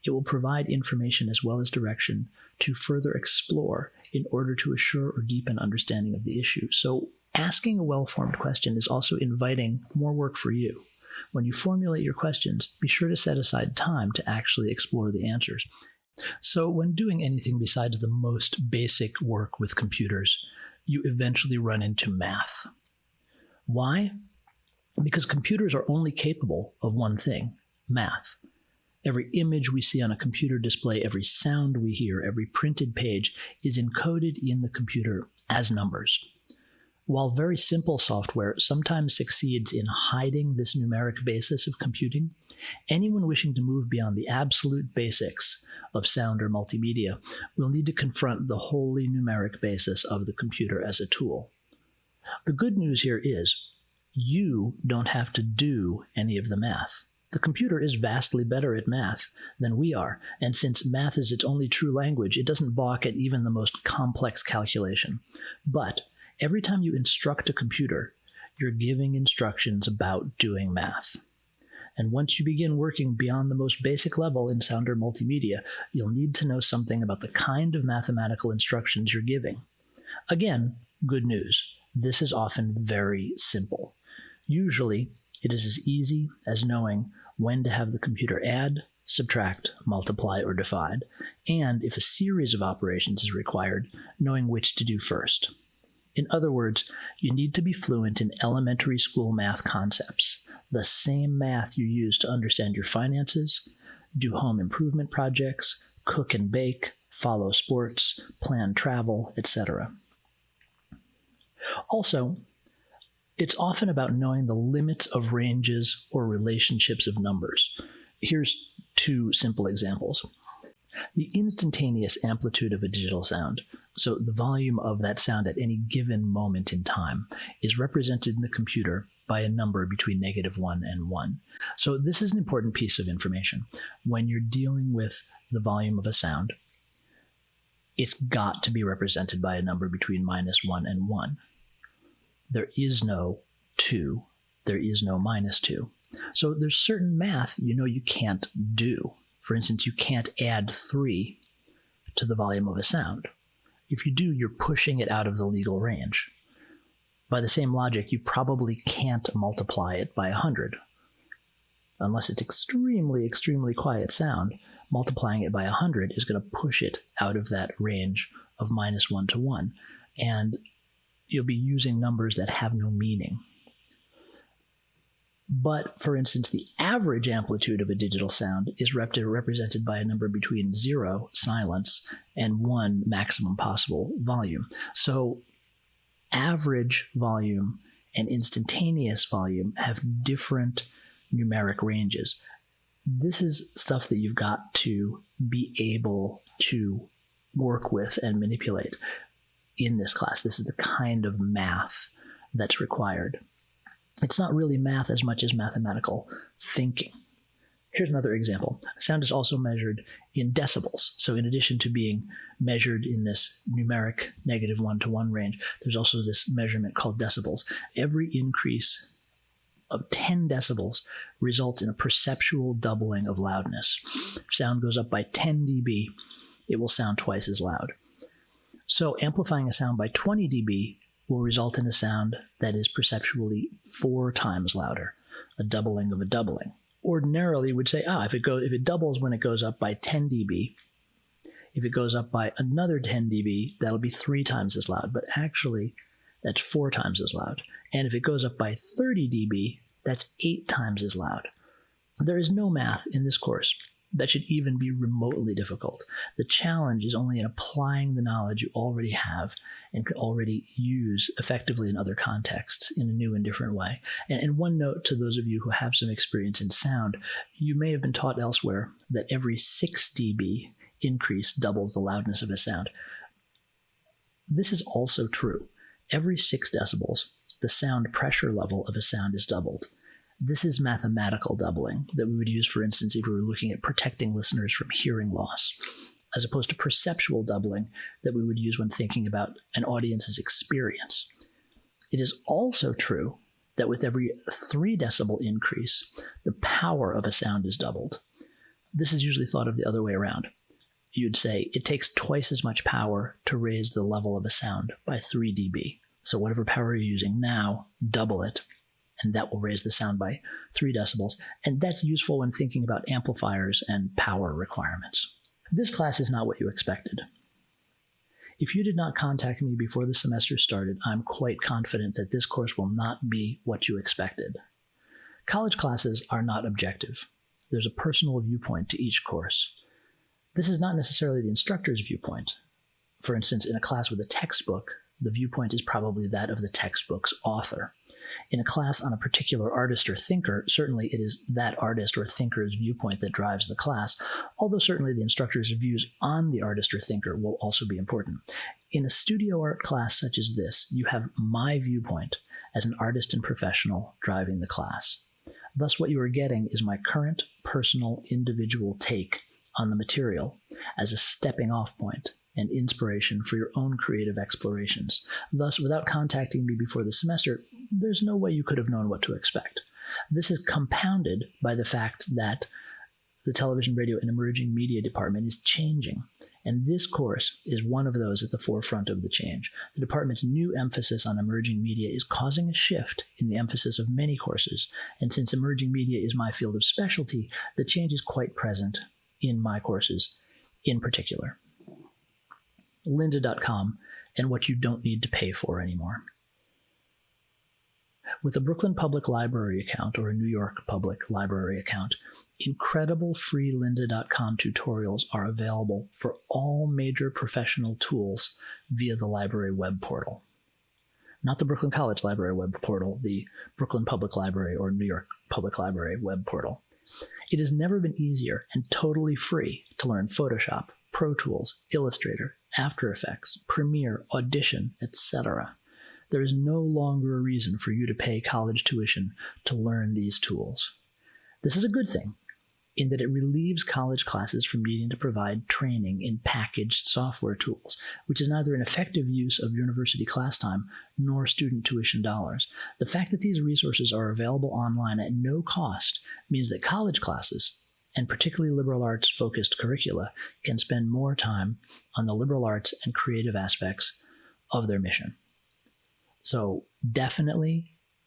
It will provide information as well as direction to further explore in order to assure or deepen understanding of the issue. So asking a well-formed question is also inviting more work for you. When you formulate your questions, be sure to set aside time to actually explore the answers. So when doing anything besides the most basic work with computers, you eventually run into math. Why? Because computers are only capable of one thing, math. Every image we see on a computer display, every sound we hear, every printed page is encoded in the computer as numbers. While very simple software sometimes succeeds in hiding this numeric basis of computing, anyone wishing to move beyond the absolute basics of sound or multimedia will need to confront the wholly numeric basis of the computer as a tool. The good news here is you don't have to do any of the math. The computer is vastly better at math than we are, and since math is its only true language, it doesn't balk at even the most complex calculation. But every time you instruct a computer, you're giving instructions about doing math. And once you begin working beyond the most basic level in sound or multimedia, you'll need to know something about the kind of mathematical instructions you're giving. Again, good news. This is often very simple. Usually, it is as easy as knowing when to have the computer add, subtract, multiply, or divide, and if a series of operations is required, knowing which to do first. In other words, you need to be fluent in elementary school math concepts, the same math you use to understand your finances, do home improvement projects, cook and bake, follow sports, plan travel, etc. Also, it's often about knowing the limits of ranges or relationships of numbers. Here's 2 simple examples. The instantaneous amplitude of a digital sound, so the volume of that sound at any given moment in time, is represented in the computer by a number between -1 and 1. So this is an important piece of information. When you're dealing with the volume of a sound, it's got to be represented by a number between -1 and 1. There is no 2. There is no -2. So there's certain math you can't do. For instance, you can't add 3 to the volume of a sound. If you do, you're pushing it out of the legal range. By the same logic, you probably can't multiply it by 100. Unless it's extremely, extremely quiet sound, multiplying it by 100 is going to push it out of that range of -1 to 1. And you'll be using numbers that have no meaning. But, for instance, the average amplitude of a digital sound is represented by a number between 0, silence, and 1, maximum possible volume. So average volume and instantaneous volume have different numeric ranges. This is stuff that you've got to be able to work with and manipulate in this class. This is the kind of math that's required. It's not really math as much as mathematical thinking. Here's another example. Sound is also measured in decibels. So in addition to being measured in this numeric -1 to 1 range, there's also this measurement called decibels. Every increase of 10 decibels results in a perceptual doubling of loudness. If sound goes up by 10 dB, it will sound twice as loud. So amplifying a sound by 20 dB will result in a sound that is perceptually 4 times louder, a doubling of a doubling. Ordinarily would say, if it doubles when it goes up by 10 dB, if it goes up by another 10 dB, that'll be 3 times as loud. But actually, that's 4 times as loud. And if it goes up by 30 dB, that's 8 times as loud. There is no math in this course that should even be remotely difficult. The challenge is only in applying the knowledge you already have and could already use effectively in other contexts in a new and different way. And one note to those of you who have some experience in sound, you may have been taught elsewhere that every 6 dB increase doubles the loudness of a sound. This is also true. Every 6 decibels, the sound pressure level of a sound is doubled. This is mathematical doubling that we would use, for instance, if we were looking at protecting listeners from hearing loss, as opposed to perceptual doubling that we would use when thinking about an audience's experience. It is also true that with every 3 decibel increase, the power of a sound is doubled. This is usually thought of the other way around. You'd say it takes twice as much power to raise the level of a sound by 3 dB. So whatever power you're using now, double it, and that will raise the sound by 3 decibels. And that's useful when thinking about amplifiers and power requirements. This class is not what you expected. If you did not contact me before the semester started, I'm quite confident that this course will not be what you expected. College classes are not objective. There's a personal viewpoint to each course. This is not necessarily the instructor's viewpoint. For instance, in a class with a textbook, the viewpoint is probably that of the textbook's author. In a class on a particular artist or thinker, certainly it is that artist or thinker's viewpoint that drives the class, although certainly the instructor's views on the artist or thinker will also be important. In a studio art class such as this, you have my viewpoint as an artist and professional driving the class. Thus, what you are getting is my current, personal, individual take on the material as a stepping-off point and inspiration for your own creative explorations. Thus, without contacting me before the semester, there's no way you could have known what to expect. This is compounded by the fact that the television, radio, and emerging media department is changing, and this course is one of those at the forefront of the change. The department's new emphasis on emerging media is causing a shift in the emphasis of many courses, and since emerging media is my field of specialty, the change is quite present in my courses in particular. Lynda.com and what you don't need to pay for anymore. With a Brooklyn Public Library account or a New York Public Library account, incredible free Lynda.com tutorials are available for all major professional tools via the library web portal. Not the Brooklyn College Library web portal, the Brooklyn Public Library or New York Public Library web portal. It has never been easier and totally free to learn Photoshop, Pro Tools, Illustrator, After Effects, Premiere, Audition, etc. There is no longer a reason for you to pay college tuition to learn these tools. This is a good thing, in that it relieves college classes from needing to provide training in packaged software tools, which is neither an effective use of university class time nor student tuition dollars. The fact that these resources are available online at no cost means that college classes, and particularly liberal arts-focused curricula, can spend more time on the liberal arts and creative aspects of their mission. So definitely,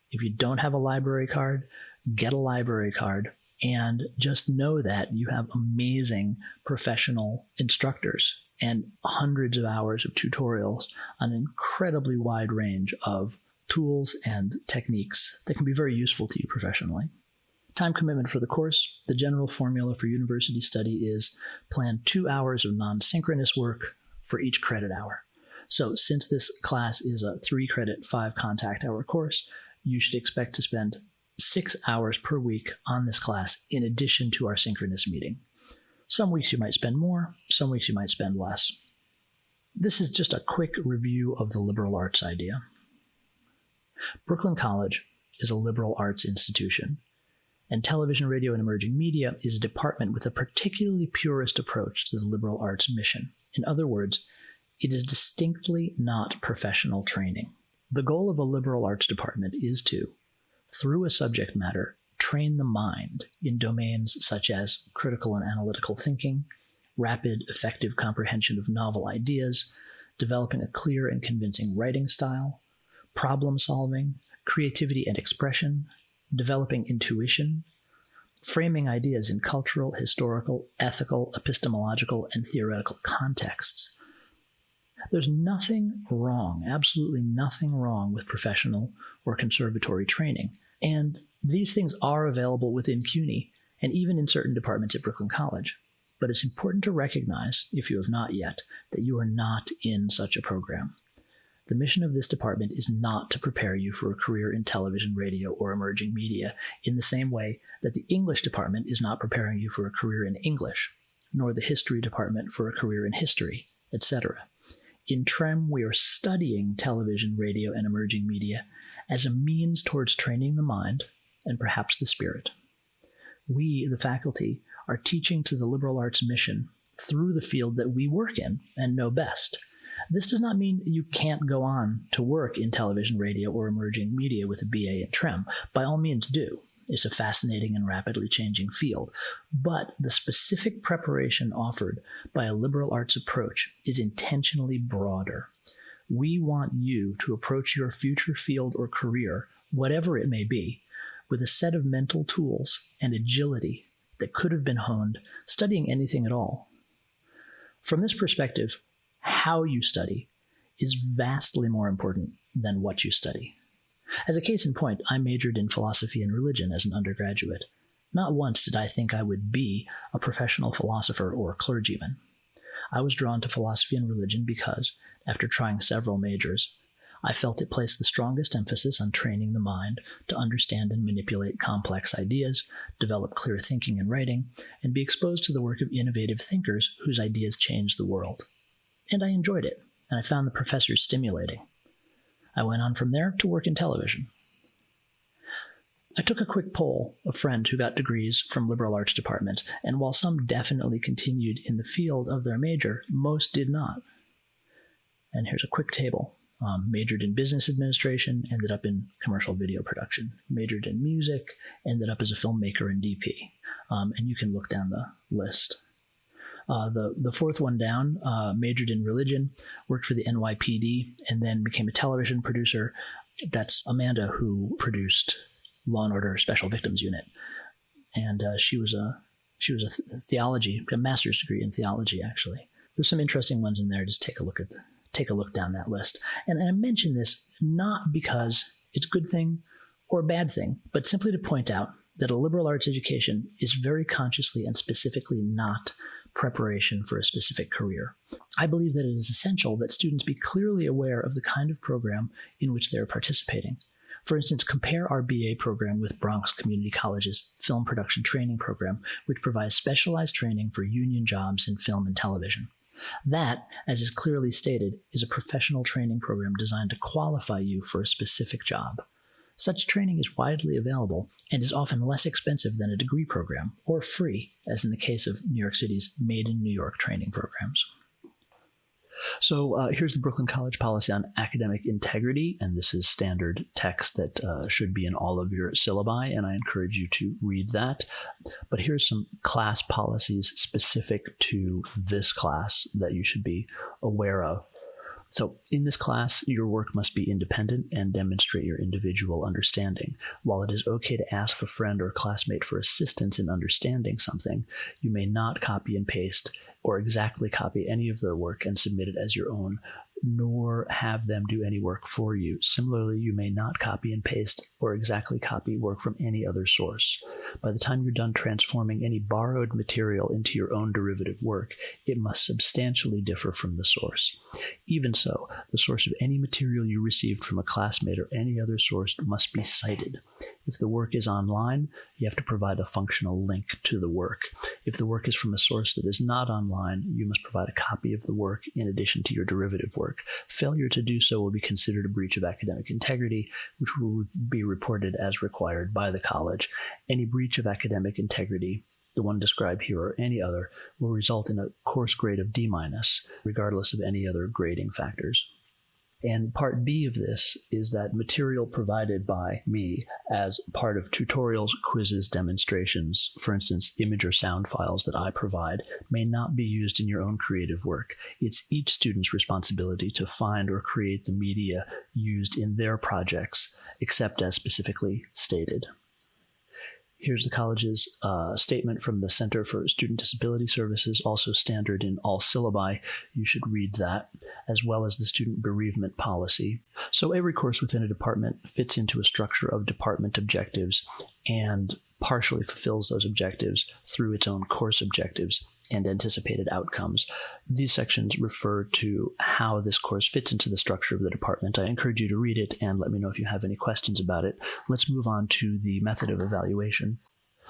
if you don't have a library card, get a library card, and just know that you have amazing professional instructors and hundreds of hours of tutorials on an incredibly wide range of tools and techniques that can be very useful to you professionally. Time commitment for the course. The general formula for university study is plan 2 hours of non-synchronous work for each credit hour. So since this class is a 3-credit, 5-contact hour course, you should expect to spend 6 hours per week on this class in addition to our synchronous meeting. Some weeks you might spend more, some weeks you might spend less. This is just a quick review of the liberal arts idea. Brooklyn College is a liberal arts institution, and television, radio, and emerging media is a department with a particularly purist approach to the liberal arts mission. In other words, it is distinctly not professional training. The goal of a liberal arts department is to, through a subject matter, train the mind in domains such as critical and analytical thinking, rapid, effective comprehension of novel ideas, developing a clear and convincing writing style, problem solving, creativity and expression, developing intuition, framing ideas in cultural, historical, ethical, epistemological, and theoretical contexts. There's nothing wrong, absolutely nothing wrong with professional or conservatory training. And these things are available within CUNY and even in certain departments at Brooklyn College. But it's important to recognize, if you have not yet, that you are not in such a program. The mission of this department is not to prepare you for a career in television, radio, or emerging media in the same way that the English department is not preparing you for a career in English, nor the history department for a career in history, etc. In TREM, we are studying television, radio, and emerging media as a means towards training the mind and perhaps the spirit. We, the faculty, are teaching to the liberal arts mission through the field that we work in and know best. This does not mean you can't go on to work in television, radio, or emerging media with a BA in TREM. By all means do. It's a fascinating and rapidly changing field. But the specific preparation offered by a liberal arts approach is intentionally broader. We want you to approach your future field or career, whatever it may be, with a set of mental tools and agility that could have been honed studying anything at all. From this perspective, how you study is vastly more important than what you study. As a case in point, I majored in philosophy and religion as an undergraduate. Not once did I think I would be a professional philosopher or a clergyman. I was drawn to philosophy and religion because, after trying several majors, I felt it placed the strongest emphasis on training the mind to understand and manipulate complex ideas, develop clear thinking and writing, and be exposed to the work of innovative thinkers whose ideas changed the world. And I enjoyed it, and I found the professors stimulating. I went on from there to work in television. I took a quick poll of friends who got degrees from liberal arts departments, and while some definitely continued in the field of their major, most did not. And here's a quick table. Majored in business administration, ended up in commercial video production. Majored in music, ended up as a filmmaker and DP. And you can look down the list. The fourth one down, majored in religion, worked for the NYPD, and then became a television producer. That's Amanda, who produced Law & Order Special Victims Unit. And she was a theology, a master's degree in theology, actually. There's some interesting ones in there. Just take a look down that list. And I mention this not because it's a good thing or a bad thing, but simply to point out that a liberal arts education is very consciously and specifically not preparation for a specific career. I believe that it is essential that students be clearly aware of the kind of program in which they are participating. For instance, compare our BA program with Bronx Community College's film production training program, which provides specialized training for union jobs in film and television. That, as is clearly stated, is a professional training program designed to qualify you for a specific job. Such training is widely available and is often less expensive than a degree program, or free, as in the case of New York City's Made in New York training programs. So here's the Brooklyn College policy on academic integrity, and this is standard text that should be in all of your syllabi, and I encourage you to read that. But here's some class policies specific to this class that you should be aware of. So in this class, your work must be independent and demonstrate your individual understanding. While it is okay to ask a friend or classmate for assistance in understanding something, you may not copy and paste or exactly copy any of their work and submit it as your own, nor have them do any work for you. Similarly, you may not copy and paste or exactly copy work from any other source. By the time you're done transforming any borrowed material into your own derivative work, it must substantially differ from the source. Even so, the source of any material you received from a classmate or any other source must be cited. If the work is online, you have to provide a functional link to the work. If the work is from a source that is not online, you must provide a copy of the work in addition to your derivative work. Failure to do so will be considered a breach of academic integrity, which will be reported as required by the college. Any breach of academic integrity, the one described here or any other, will result in a course grade of D-, regardless of any other grading factors. And part B of this is that material provided by me as part of tutorials, quizzes, demonstrations, for instance, image or sound files that I provide, may not be used in your own creative work. It's each student's responsibility to find or create the media used in their projects, except as specifically stated. Here's the college's statement from the Center for Student Disability Services, also standard in all syllabi. You should read that, as well as the student bereavement policy. So every course within a department fits into a structure of department objectives and partially fulfills those objectives through its own course objectives and anticipated outcomes. These sections refer to how this course fits into the structure of the department. I encourage you to read it and let me know if you have any questions about it. Let's move on to the method of evaluation.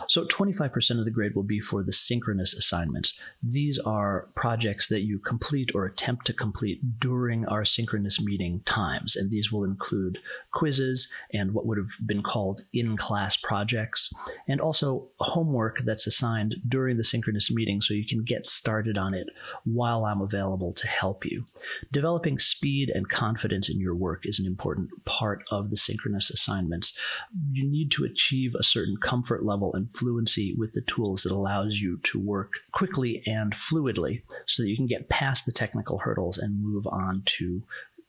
So 25% of the grade will be for the synchronous assignments. These are projects that you complete or attempt to complete during our synchronous meeting times, and these will include quizzes and what would have been called in-class projects, and also homework that's assigned during the synchronous meeting so you can get started on it while I'm available to help you. Developing speed and confidence in your work is an important part of the synchronous assignments. You need to achieve a certain comfort level and fluency with the tools that allows you to work quickly and fluidly so that you can get past the technical hurdles and move on to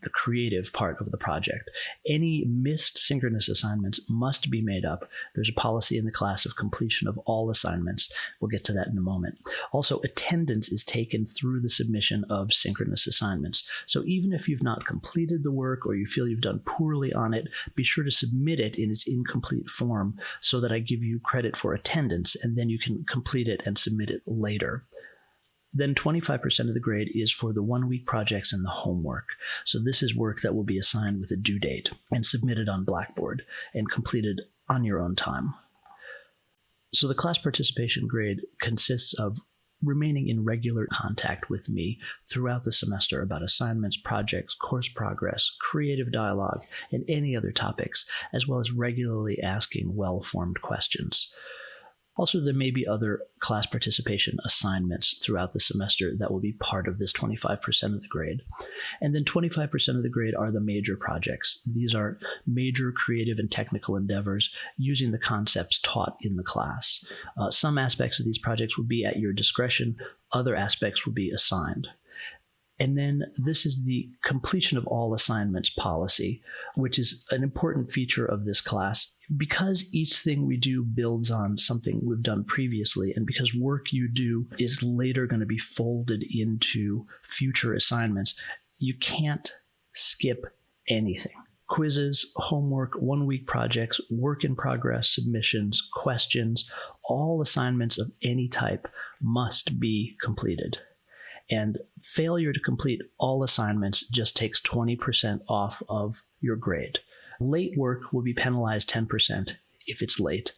the creative part of the project. Any missed synchronous assignments must be made up. There's a policy in the class of completion of all assignments. We'll get to that in a moment. Also, attendance is taken through the submission of synchronous assignments. So even if you've not completed the work or you feel you've done poorly on it, be sure to submit it in its incomplete form so that I give you credit for attendance, and then you can complete it and submit it later. Then 25% of the grade is for the 1-week projects and the homework. So this is work that will be assigned with a due date and submitted on Blackboard and completed on your own time. So the class participation grade consists of remaining in regular contact with me throughout the semester about assignments, projects, course progress, creative dialogue, and any other topics, as well as regularly asking well-formed questions. Also, there may be other class participation assignments throughout the semester that will be part of this 25% of the grade. And then 25% of the grade are the major projects. These are major creative and technical endeavors using the concepts taught in the class. Some aspects of these projects will be at your discretion. Other aspects will be assigned. And then this is the completion of all assignments policy, which is an important feature of this class. Because each thing we do builds on something we've done previously, and because work you do is later going to be folded into future assignments, you can't skip anything. Quizzes, homework, 1-week projects, work in progress, submissions, questions, all assignments of any type must be completed. And failure to complete all assignments just takes 20% off of your grade. Late work will be penalized 10% if it's late,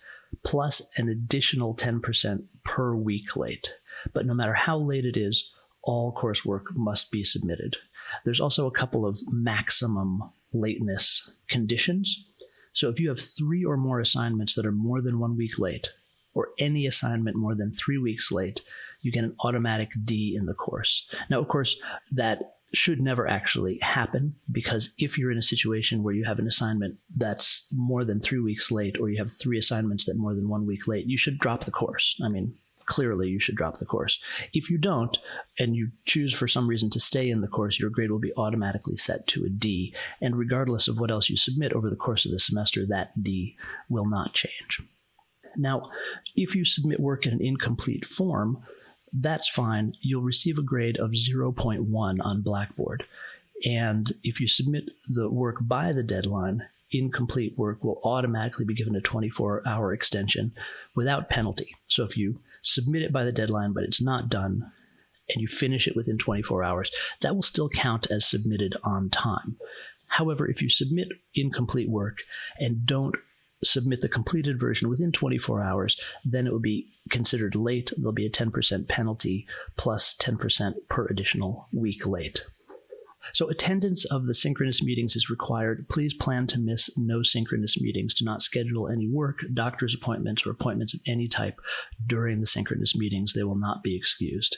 plus an additional 10% per week late. But no matter how late it is, all coursework must be submitted. There's also a couple of maximum lateness conditions. So if you have 3 or more assignments that are more than 1 week late, or any assignment more than 3 weeks late, you get an automatic D in the course. Now, of course, that should never actually happen, because if you're in a situation where you have an assignment that's more than 3 weeks late, or you have 3 assignments that are more than 1 week late, you should drop the course. I mean, clearly you should drop the course. If you don't, and you choose for some reason to stay in the course, your grade will be automatically set to a D, and regardless of what else you submit over the course of the semester, that D will not change. Now, if you submit work in an incomplete form, that's fine. You'll receive a grade of 0.1 on Blackboard. And if you submit the work by the deadline, incomplete work will automatically be given a 24-hour extension without penalty. So if you submit it by the deadline, but it's not done, and you finish it within 24 hours, that will still count as submitted on time. However, if you submit incomplete work and don't submit the completed version within 24 hours, then it will be considered late. There'll be a 10% penalty plus 10% per additional week late. So attendance of the synchronous meetings is required. Please plan to miss no synchronous meetings. Do not schedule any work, doctor's appointments, or appointments of any type during the synchronous meetings. They will not be excused.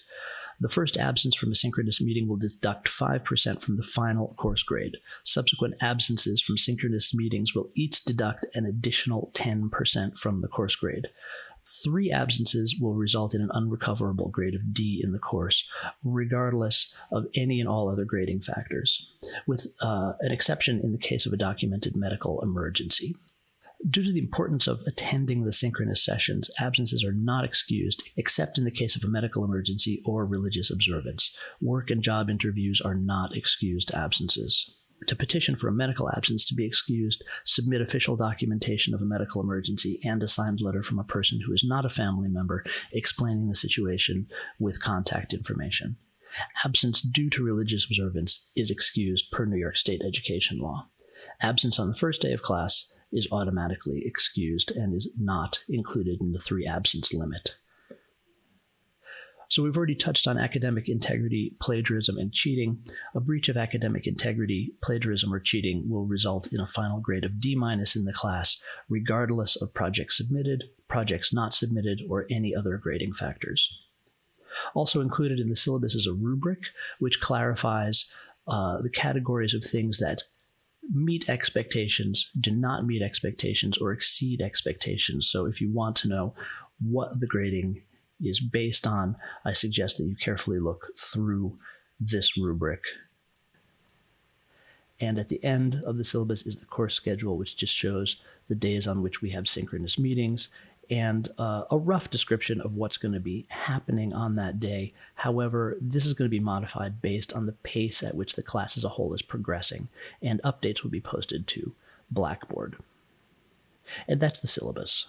The first absence from a synchronous meeting will deduct 5% from the final course grade. Subsequent absences from synchronous meetings will each deduct an additional 10% from the course grade. 3 absences will result in an unrecoverable grade of D in the course, regardless of any and all other grading factors, with an exception in the case of a documented medical emergency. Due to the importance of attending the synchronous sessions, absences are not excused except in the case of a medical emergency or religious observance. Work and job interviews are not excused absences. To petition for a medical absence to be excused, submit official documentation of a medical emergency and a signed letter from a person who is not a family member explaining the situation with contact information. Absence due to religious observance is excused per New York State education law. Absence on the first day of class is automatically excused and is not included in the 3 absence limit. So we've already touched on academic integrity, plagiarism, and cheating. A breach of academic integrity, plagiarism, or cheating will result in a final grade of D- in the class, regardless of projects submitted, projects not submitted, or any other grading factors. Also included in the syllabus is a rubric, which clarifies the categories of things that meet expectations, do not meet expectations, or exceed expectations. So if you want to know what the grading is based on, I suggest that you carefully look through this rubric. And at the end of the syllabus is the course schedule, which just shows the days on which we have synchronous meetings and a rough description of what's going to be happening on that day. However, this is going to be modified based on the pace at which the class as a whole is progressing, and updates will be posted to Blackboard. And that's the syllabus.